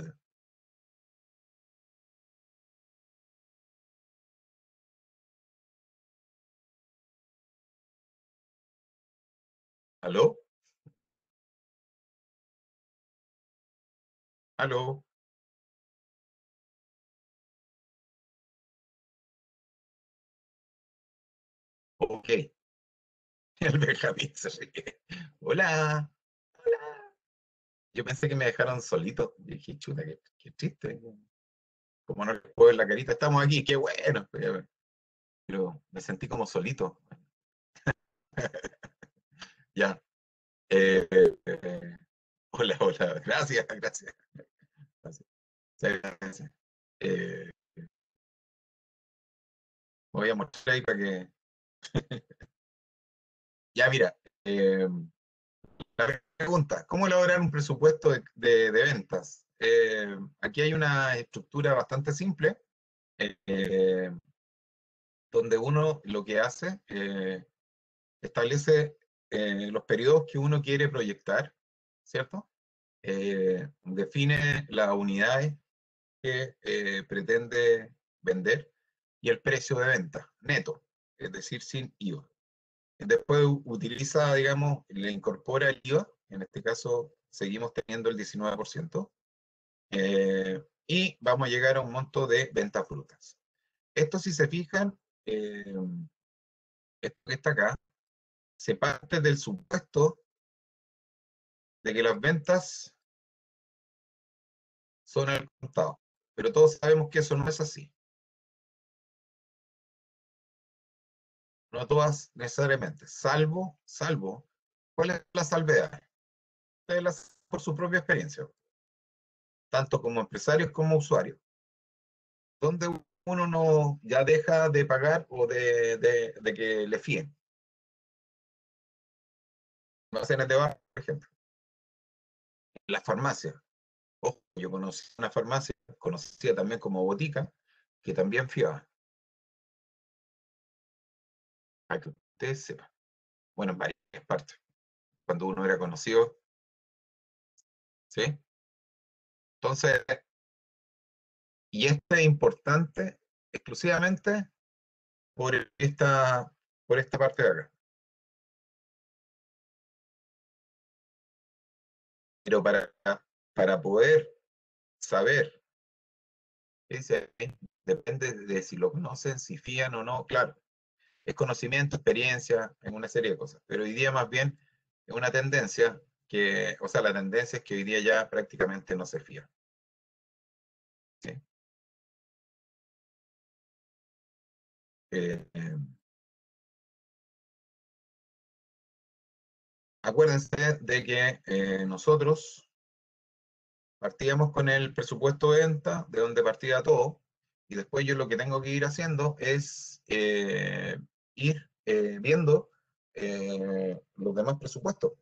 Speaker 2: ¿aló? ¿Aló? Ok, el Benjamín se ríe. Hola, hola. Yo pensé que me dejaron solito. Y dije, chuta, qué triste. Como no les puedo ver la carita, estamos aquí, qué bueno. Pero me sentí como solito. Ya. eh, eh, hola, hola. Gracias, gracias. Gracias. Muchas gracias. Eh, voy a mostrar ahí para que. Ya, mira. La pregunta, ¿cómo elaborar un presupuesto de ventas? Aquí hay una estructura bastante simple, eh, donde uno lo que hace, establece los periodos que uno quiere proyectar, ¿cierto? Define las unidades que pretende vender y el precio de venta neto, es decir, sin IVA. Después utiliza, digamos, le incorpora el IVA, en este caso seguimos teniendo el 19%, y vamos a llegar a un monto de ventas brutas. Esto, si se fijan, esto que está acá, se parte del supuesto de que las ventas son al contado, pero todos sabemos que eso no es así, no todas necesariamente, salvo, ¿cuál es la salvedad? Ustedes por su propia experiencia, tanto como empresarios como usuarios, donde uno no ya deja de pagar o de que le fíen. Almacenes de bar, por ejemplo. Las farmacias. Ojo, yo conocí una farmacia, conocida también como botica, que también fiaba. para que ustedes sepan. Bueno, en varias partes. Cuando uno era conocido, ¿sí? Entonces, y esto es importante exclusivamente por por esta parte de acá. Pero para poder saber, ¿qué dice ahí? Depende de si lo conocen, si fían o no, claro. Es conocimiento, experiencia, en una serie de cosas. Pero hoy día más bien es una tendencia que, o sea, la tendencia es que hoy día ya prácticamente no se fía. ¿Sí? Eh, eh, Acuérdense de que nosotros partíamos con el presupuesto de venta, de donde partía todo, y después yo lo que tengo que ir haciendo es ir viendo los demás presupuestos.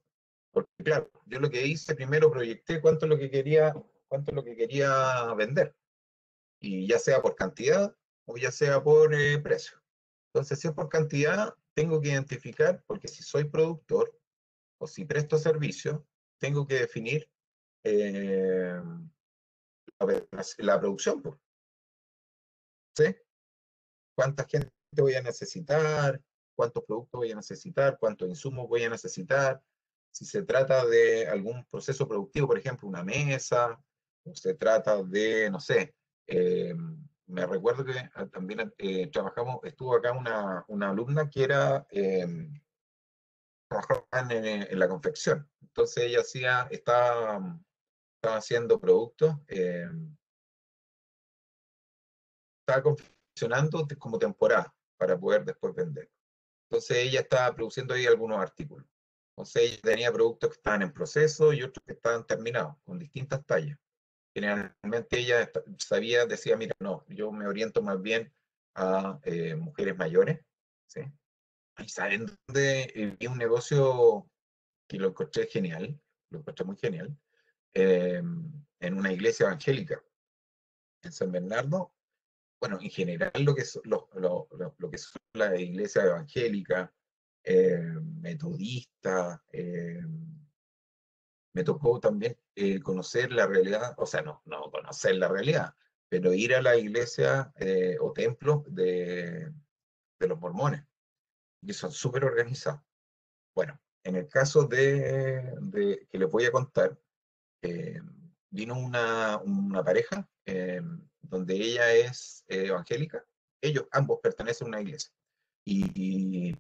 Speaker 2: Porque claro, yo lo que hice primero proyecté cuánto es lo que quería vender, y ya sea por cantidad o ya sea por precio. Entonces, si es por cantidad, tengo que identificar, porque si soy productor o si presto servicio, tengo que definir eh, la producción, pues, ¿sí? ¿Cuánta gente voy a necesitar? ¿Cuántos productos voy a necesitar? ¿Cuántos insumos voy a necesitar? Si se trata de algún proceso productivo, por ejemplo, una mesa, o se trata de, no sé, me recuerdo que también estuvo acá una alumna que trabajaba en la confección. Entonces ella estaba haciendo productos, estaba confeccionando como temporada para poder después vender. Entonces ella estaba produciendo ahí algunos artículos. Entonces ella tenía productos que estaban en proceso y otros que estaban terminados, con distintas tallas. Generalmente ella decía, mira, no, yo me oriento más bien a mujeres mayores, ¿sí? Y saben dónde vi un negocio que lo encontré genial, lo encontré muy genial, eh, en una iglesia evangélica en San Bernardo. Bueno, en general lo que son las iglesias evangélicas, metodistas, me tocó también conocer la realidad, o sea, no conocer la realidad, pero ir a la iglesia o templos de los mormones, que son súper organizados. Bueno, en el caso que les voy a contar, eh, vino una pareja donde ella es evangélica, ellos ambos pertenecen a una iglesia. Y,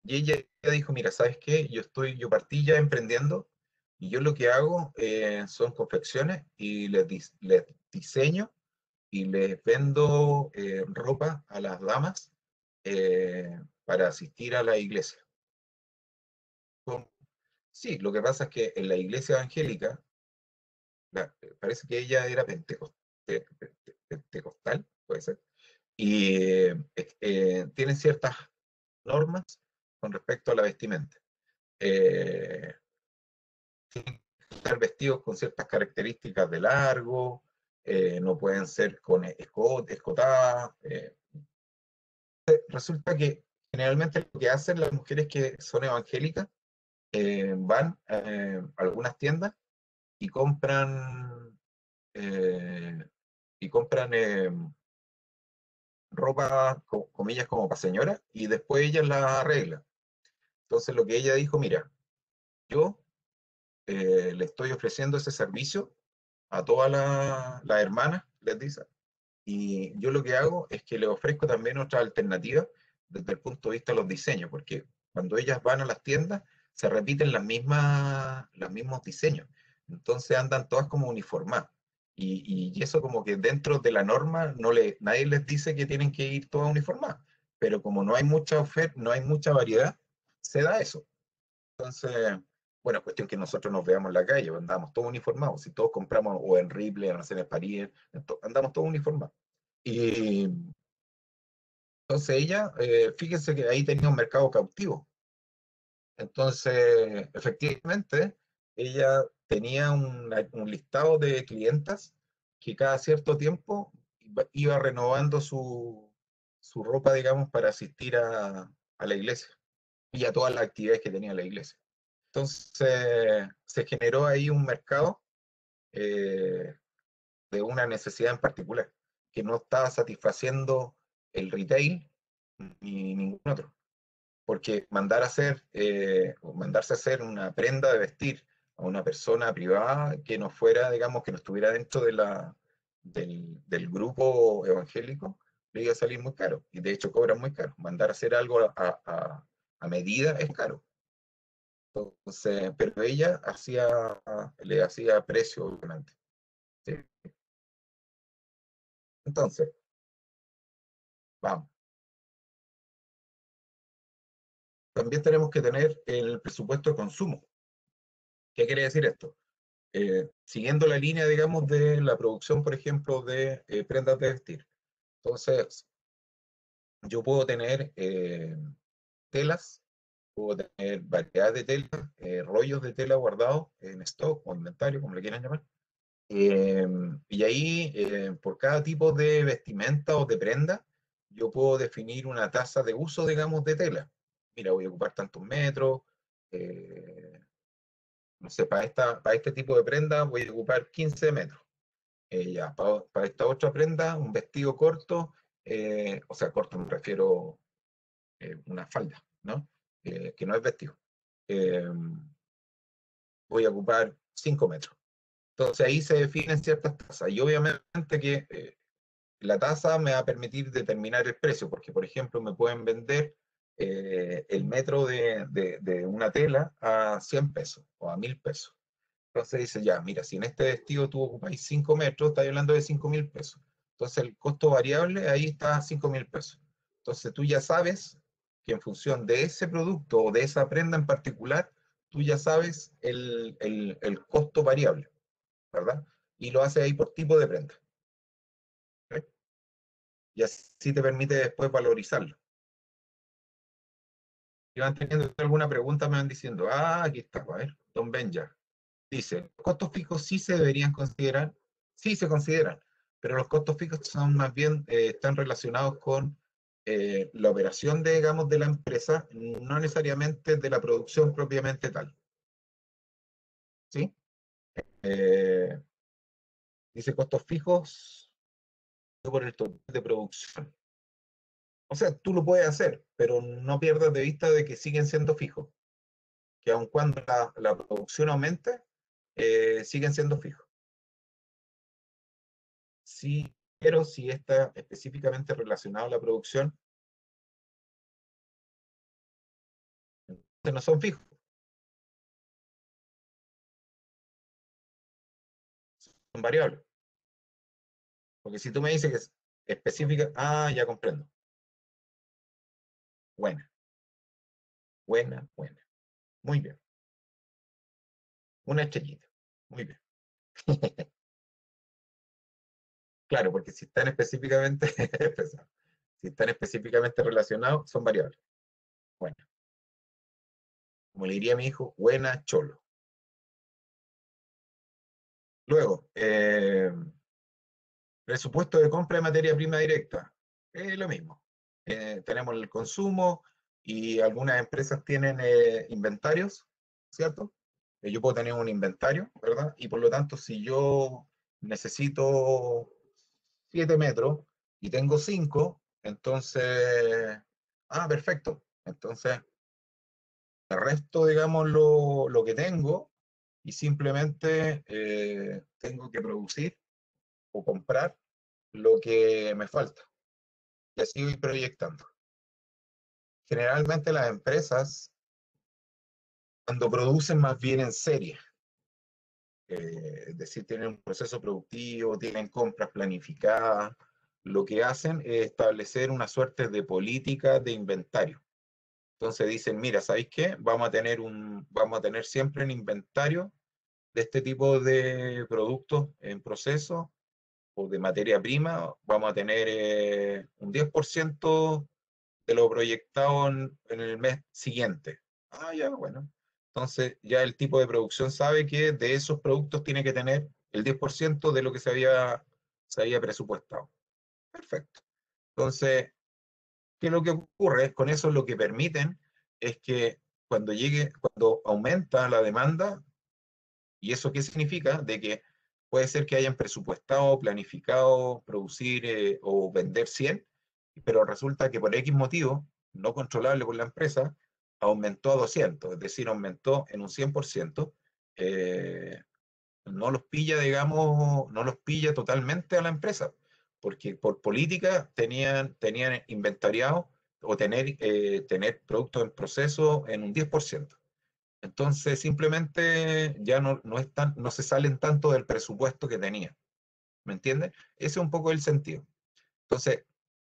Speaker 2: y ella dijo, mira, ¿sabes qué? Yo partí ya emprendiendo y yo lo que hago son confecciones y les diseño y les vendo ropa a las damas para asistir a la iglesia. Sí, lo que pasa es que en la iglesia evangélica, parece que ella era pentecostal, puede ser, y tienen ciertas normas con respecto a la vestimenta. Eh, Tienen que estar vestidos con ciertas características de largo, no pueden ser con escotadas. Resulta que generalmente lo que hacen las mujeres que son evangélicas van a algunas tiendas y eh, compran ropa, comillas, como para señora, y después ellas la arreglan. Entonces lo que ella dijo, mira, yo le estoy ofreciendo ese servicio a todas las hermanas, les dice, y yo lo que hago es que les ofrezco también otra alternativa desde el punto de vista de los diseños, porque cuando ellas van a las tiendas se repiten los mismos diseños, entonces andan todas como uniformadas. Y eso como que dentro de la norma nadie les dice que tienen que ir todas uniformadas, pero como no hay mucha oferta, no hay mucha variedad, se da eso. Entonces, bueno, cuestión que nosotros nos veamos en la calle, pues, andamos todos uniformados, si todos compramos o en Ripley, en París, andamos todos uniformados. Y entonces ella, fíjense que ahí tenía un mercado cautivo. Entonces, efectivamente, ella tenía un listado de clientas que cada cierto tiempo iba renovando su ropa, digamos, para asistir a la iglesia y a todas las actividades que tenía la iglesia. Entonces se generó ahí un mercado eh, de una necesidad en particular, que no estaba satisfaciendo el retail ni ningún otro. Porque mandarse a hacer una prenda de vestir a una persona privada que no fuera, digamos, que no estuviera dentro del grupo evangélico, le iba a salir muy caro. Y de hecho cobran muy caro. Mandar a hacer algo a medida es caro. Entonces, pero ella le hacía precio, obviamente. ¿Sí? Entonces, vamos. También tenemos que tener el presupuesto de consumo. ¿Qué quiere decir esto? Siguiendo la línea, digamos, de la producción, por ejemplo, de prendas de vestir. Entonces, yo puedo tener telas, puedo tener variedad de telas, rollos de tela guardados en stock o inventario, como le quieran llamar. Y ahí, por cada tipo de vestimenta o de prenda, yo puedo definir una tasa de uso, digamos, de tela. Mira, voy a ocupar tantos metros, eh, no sé, para este tipo de prenda voy a ocupar 15 metros. Ya, para esta otra prenda, un vestido corto, o sea, corto me refiero una falda, ¿no? Que no es vestido. Eh, Voy a ocupar 5 metros. Entonces ahí se definen ciertas tasas y obviamente que la tasa me va a permitir determinar el precio, porque por ejemplo me pueden vender el metro de una tela a 100 pesos o a 1000 pesos. Entonces dice, ya, mira, si en este vestido tú ocupáis 5 metros, estás hablando de 5000 pesos. Entonces el costo variable ahí está a 5000 pesos. Entonces tú ya sabes que en función de ese producto o de esa prenda en particular, tú ya sabes el costo variable, ¿verdad? Y lo haces ahí por tipo de prenda. ¿Ok? Y así te permite después valorizarlo. Si van teniendo alguna pregunta, me van diciendo, aquí está, a ver, don Benja. Dice, los costos fijos sí se deberían considerar, sí se consideran, pero los costos fijos son más bien, están relacionados con la operación, digamos, de la empresa, no necesariamente de la producción propiamente tal. ¿Sí? Eh, Dice costos fijos por el total de producción. O sea, tú lo puedes hacer, pero no pierdas de vista de que siguen siendo fijos, que aun cuando la producción aumente, siguen siendo fijos. Sí, pero si está específicamente relacionado a la producción, entonces no son fijos, son variables. Porque si tú me dices que es específica, ya comprendo. Buena, buena, buena. Muy bien. Una estrellita. Muy bien. Claro, porque si están específicamente, si están específicamente relacionados, son variables. Bueno, como le diría a mi hijo, buena cholo. Luego, presupuesto de compra de materia prima directa. Es lo mismo. Tenemos el consumo y algunas empresas tienen inventarios, ¿cierto? Yo puedo tener un inventario, ¿verdad? Y por lo tanto, si yo necesito 7 metros y tengo 5, entonces, perfecto. Entonces, el resto, digamos, lo que tengo y simplemente tengo que producir o comprar lo que me falta. Y así voy proyectando. Generalmente las empresas, cuando producen más bien en serie, es decir, tienen un proceso productivo, tienen compras planificadas, lo que hacen es establecer una suerte de política de inventario. Entonces dicen, mira, ¿sabéis qué? Vamos a tener siempre un inventario de este tipo de productos en proceso o de materia prima, vamos a tener un 10% de lo proyectado en el mes siguiente. Ya, bueno. Entonces ya el tipo de producción sabe que de esos productos tiene que tener el 10% de lo que se había presupuestado. Perfecto. Entonces, que lo que ocurre es con eso lo que permiten es que cuando aumenta la demanda, ¿y eso qué significa? De que puede ser que hayan presupuestado, planificado producir o vender 100, pero resulta que por X motivo, no controlable por la empresa, aumentó a 200, es decir, aumentó en un 100%, eh, no los pilla, digamos, no los pilla totalmente a la empresa, porque por política tenían inventariado o tener productos en proceso en un 10%. Entonces simplemente ya no se salen tanto del presupuesto que tenían. ¿Me entiendes? Ese es un poco el sentido. Entonces,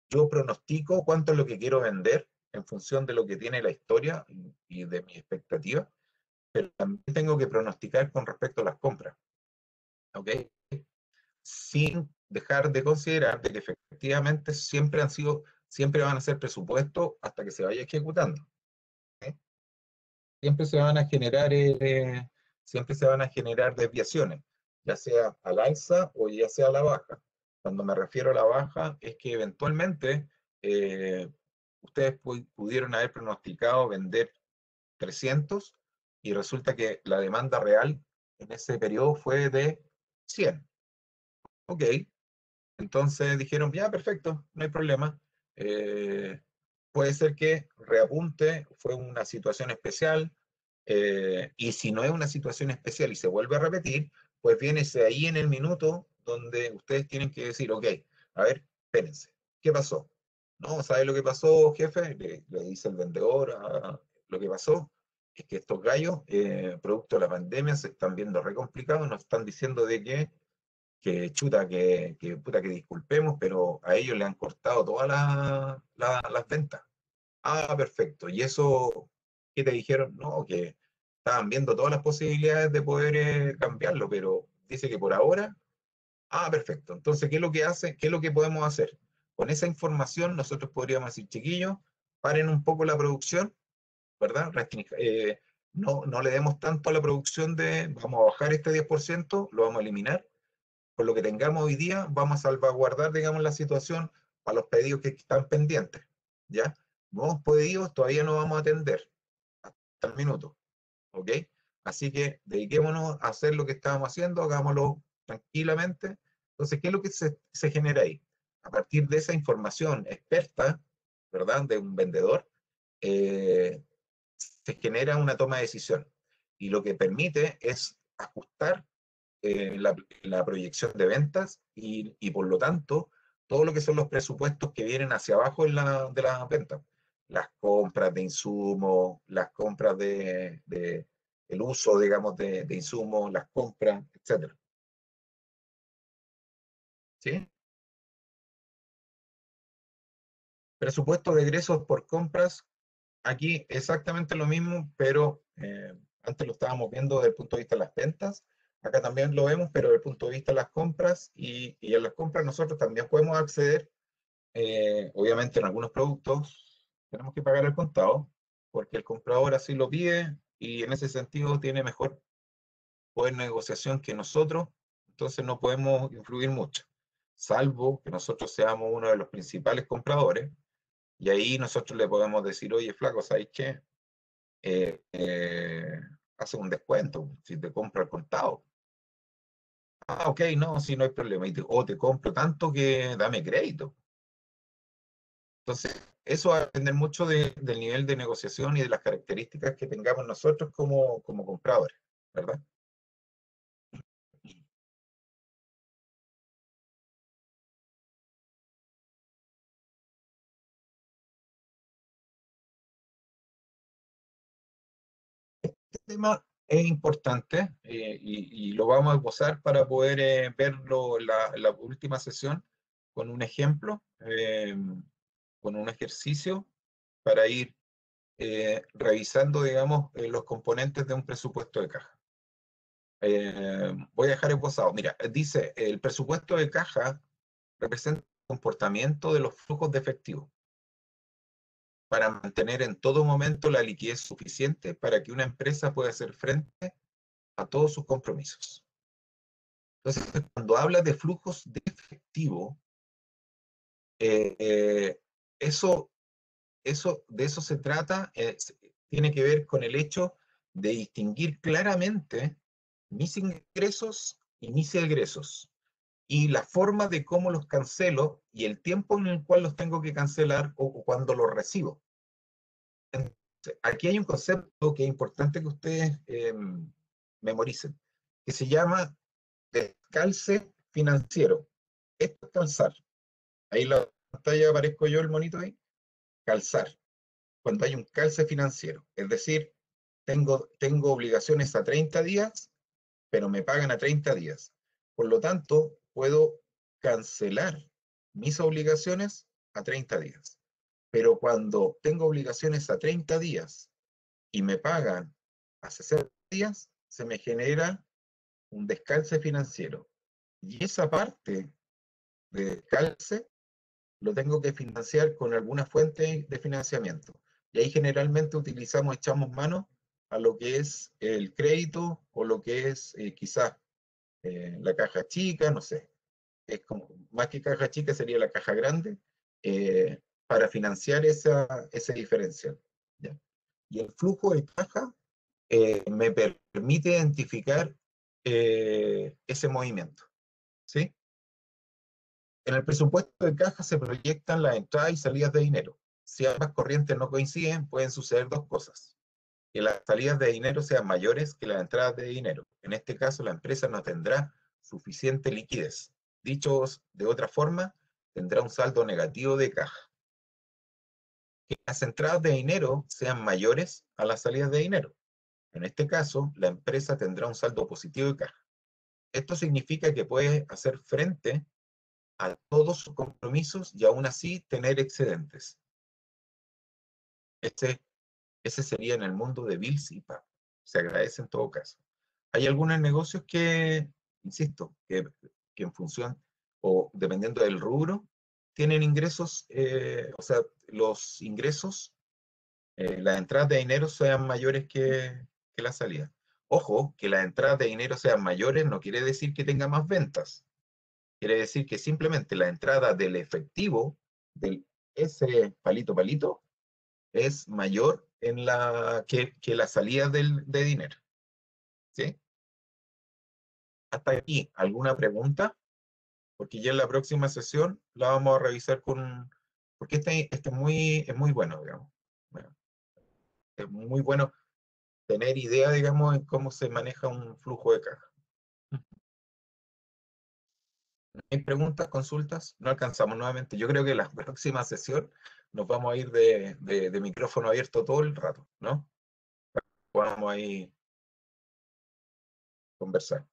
Speaker 2: yo pronostico cuánto es lo que quiero vender en función de lo que tiene la historia y de mi expectativa, pero también tengo que pronosticar con respecto a las compras, ¿ok? Sin dejar de considerar de que efectivamente siempre van a ser presupuestos hasta que se vaya ejecutando. ¿Ok? Siempre se van a generar, siempre se van a generar desviaciones, ya sea al alza o ya sea a la baja. Cuando me refiero a la baja, es que eventualmente eh, ustedes pudieron haber pronosticado vender 300 y resulta que la demanda real en ese periodo fue de 100. Ok, entonces dijeron, ya, perfecto, no hay problema. Eh, Puede ser que reapunte, fue una situación especial, y si no es una situación especial y se vuelve a repetir, pues viene ese ahí en el minuto donde ustedes tienen que decir, ok, a ver, espérense, ¿qué pasó? No, ¿sabe lo que pasó, jefe? Le dice el vendedor, lo que pasó es que estos gallos, producto de la pandemia, se están viendo re complicados, nos están diciendo de que chuta, puta, que disculpemos, pero a ellos le han cortado todas las ventas. Ah, perfecto. ¿Y eso qué te dijeron? No, que estaban viendo todas las posibilidades de poder cambiarlo, pero dice que por ahora, ah, perfecto. Entonces, ¿qué es lo que hace? ¿Qué es lo que podemos hacer? Con esa información nosotros podríamos decir, chiquillos, paren un poco la producción, ¿verdad? No le demos tanto a la producción vamos a bajar este 10%, lo vamos a eliminar con lo que tengamos hoy día, vamos a salvaguardar, digamos, la situación para los pedidos que están pendientes, ¿ya? Nuevos pedidos todavía no vamos a atender hasta el minuto, ¿ok? Así que dediquémonos a hacer lo que estábamos haciendo, hagámoslo tranquilamente. Entonces, ¿qué es lo que se genera ahí? A partir de esa información experta, ¿verdad?, de un vendedor, eh, se genera una toma de decisión. Y lo que permite es ajustar la proyección de ventas y por lo tanto todo lo que son los presupuestos que vienen hacia abajo de las ventas. Las compras de insumos, las compras el uso, digamos, de insumos, las compras, etcétera. ¿Sí? Presupuesto de egresos por compras, aquí exactamente lo mismo, pero antes lo estábamos viendo desde el punto de vista de las ventas, acá también lo vemos, pero desde el punto de vista de las compras, y en las compras nosotros también podemos acceder, obviamente en algunos productos tenemos que pagar el contado, porque el comprador así lo pide y en ese sentido tiene mejor poder de negociación que nosotros, entonces no podemos influir mucho, salvo que nosotros seamos uno de los principales compradores, y ahí nosotros le podemos decir, oye, flaco, ¿sabes qué? eh, eh, Hace un descuento si te compro al contado. Ah, ok, no, si no hay problema. O te compro tanto que dame crédito. Entonces, eso va a depender mucho del nivel de negociación y de las características que tengamos nosotros como compradores, ¿verdad? Este tema es importante, y lo vamos a esbozar para poder verlo en la última sesión con un ejemplo, con un ejercicio para ir revisando, digamos, los componentes de un presupuesto de caja. Voy a dejar esbozado. Mira, dice, el presupuesto de caja representa el comportamiento de los flujos de efectivo para mantener en todo momento la liquidez suficiente para que una empresa pueda hacer frente a todos sus compromisos. Entonces, cuando habla de flujos de efectivo, eh, eh, eso de eso se trata, tiene que ver con el hecho de distinguir claramente mis ingresos y mis egresos, y la forma de cómo los cancelo y el tiempo en el cual los tengo que cancelar o cuando los recibo. Entonces, aquí hay un concepto que es importante que ustedes memoricen, que se llama descalce financiero. Esto es calzar. Ahí en la pantalla aparezco yo, el monito ahí. Calzar. Cuando hay un calce financiero. Es decir, tengo obligaciones a 30 días, pero me pagan a 30 días. Por lo tanto, puedo cancelar mis obligaciones a 30 días. Pero cuando tengo obligaciones a 30 días y me pagan a 60 días, se me genera un descalce financiero. Y esa parte de descalce lo tengo que financiar con alguna fuente de financiamiento. Y ahí generalmente echamos mano a lo que es el crédito o lo que es quizás la caja chica, no sé. Es como, más que caja chica sería la caja grande, para financiar ese diferencial. ¿Ya? Y el flujo de caja me permite identificar ese movimiento. ¿Sí? En el presupuesto de caja se proyectan las entradas y salidas de dinero. Si ambas corrientes no coinciden, pueden suceder dos cosas: que las salidas de dinero sean mayores que las entradas de dinero. En este caso, la empresa no tendrá suficiente liquidez. Dicho de otra forma, tendrá un saldo negativo de caja. Que las entradas de dinero sean mayores a las salidas de dinero. En este caso, la empresa tendrá un saldo positivo de caja. Esto significa que puede hacer frente a todos sus compromisos y aún así tener excedentes. Ese sería en el mundo de bills y PAP. Se agradece en todo caso. Hay algunos negocios que, insisto, que en función o dependiendo del rubro, tienen ingresos, o sea, los ingresos, las entradas de dinero sean mayores que las salidas. Ojo, que las entradas de dinero sean mayores no quiere decir que tenga más ventas. Quiere decir que simplemente la entrada del efectivo, del ese palito, es mayor que la salida de dinero. ¿Sí? Hasta aquí, ¿alguna pregunta? Porque ya en la próxima sesión la vamos a revisar porque este es muy bueno, digamos. Bueno, es muy bueno tener idea, digamos, en cómo se maneja un flujo de caja. ¿Hay preguntas, consultas? No alcanzamos nuevamente. Yo creo que en la próxima sesión nos vamos a ir de micrófono abierto todo el rato, ¿no? Podamos ahí conversar.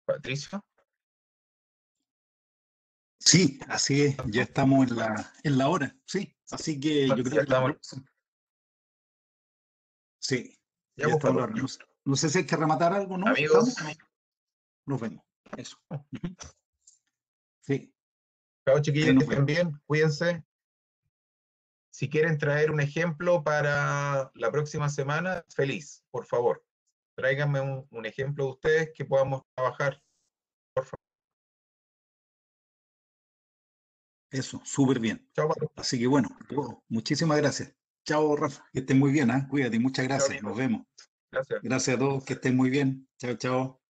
Speaker 2: Patricio.
Speaker 1: Sí, así es, ya estamos en la hora, sí. Así que yo
Speaker 2: Ya
Speaker 1: creo que la
Speaker 2: estamos.
Speaker 1: próxima. Sí,
Speaker 2: Ya,
Speaker 1: ya
Speaker 2: pues,
Speaker 1: estamos en la
Speaker 2: Carlos.
Speaker 1: hora. No sé si hay que rematar algo, ¿no?
Speaker 2: Amigos,
Speaker 1: ¿Estamos? Nos vemos. Eso. Ujú. Sí,
Speaker 2: chao
Speaker 1: ahí
Speaker 2: chiquillos, que
Speaker 1: nos
Speaker 2: estén
Speaker 1: vemos.
Speaker 2: bien, cuídense. Si quieren traer un ejemplo para la próxima semana, feliz, por favor. Tráiganme un ejemplo de ustedes que podamos trabajar, por favor.
Speaker 1: Eso, súper bien.
Speaker 2: Chao, Pablo.
Speaker 1: Así que bueno, muchísimas gracias. Chao, Rafa, que estés muy bien, ¿ah? Cuídate, muchas
Speaker 2: Chao,
Speaker 1: gracias. Nos
Speaker 2: amigos.
Speaker 1: vemos.
Speaker 2: Gracias.
Speaker 1: Gracias a todos, que estén muy bien. Chao, chao.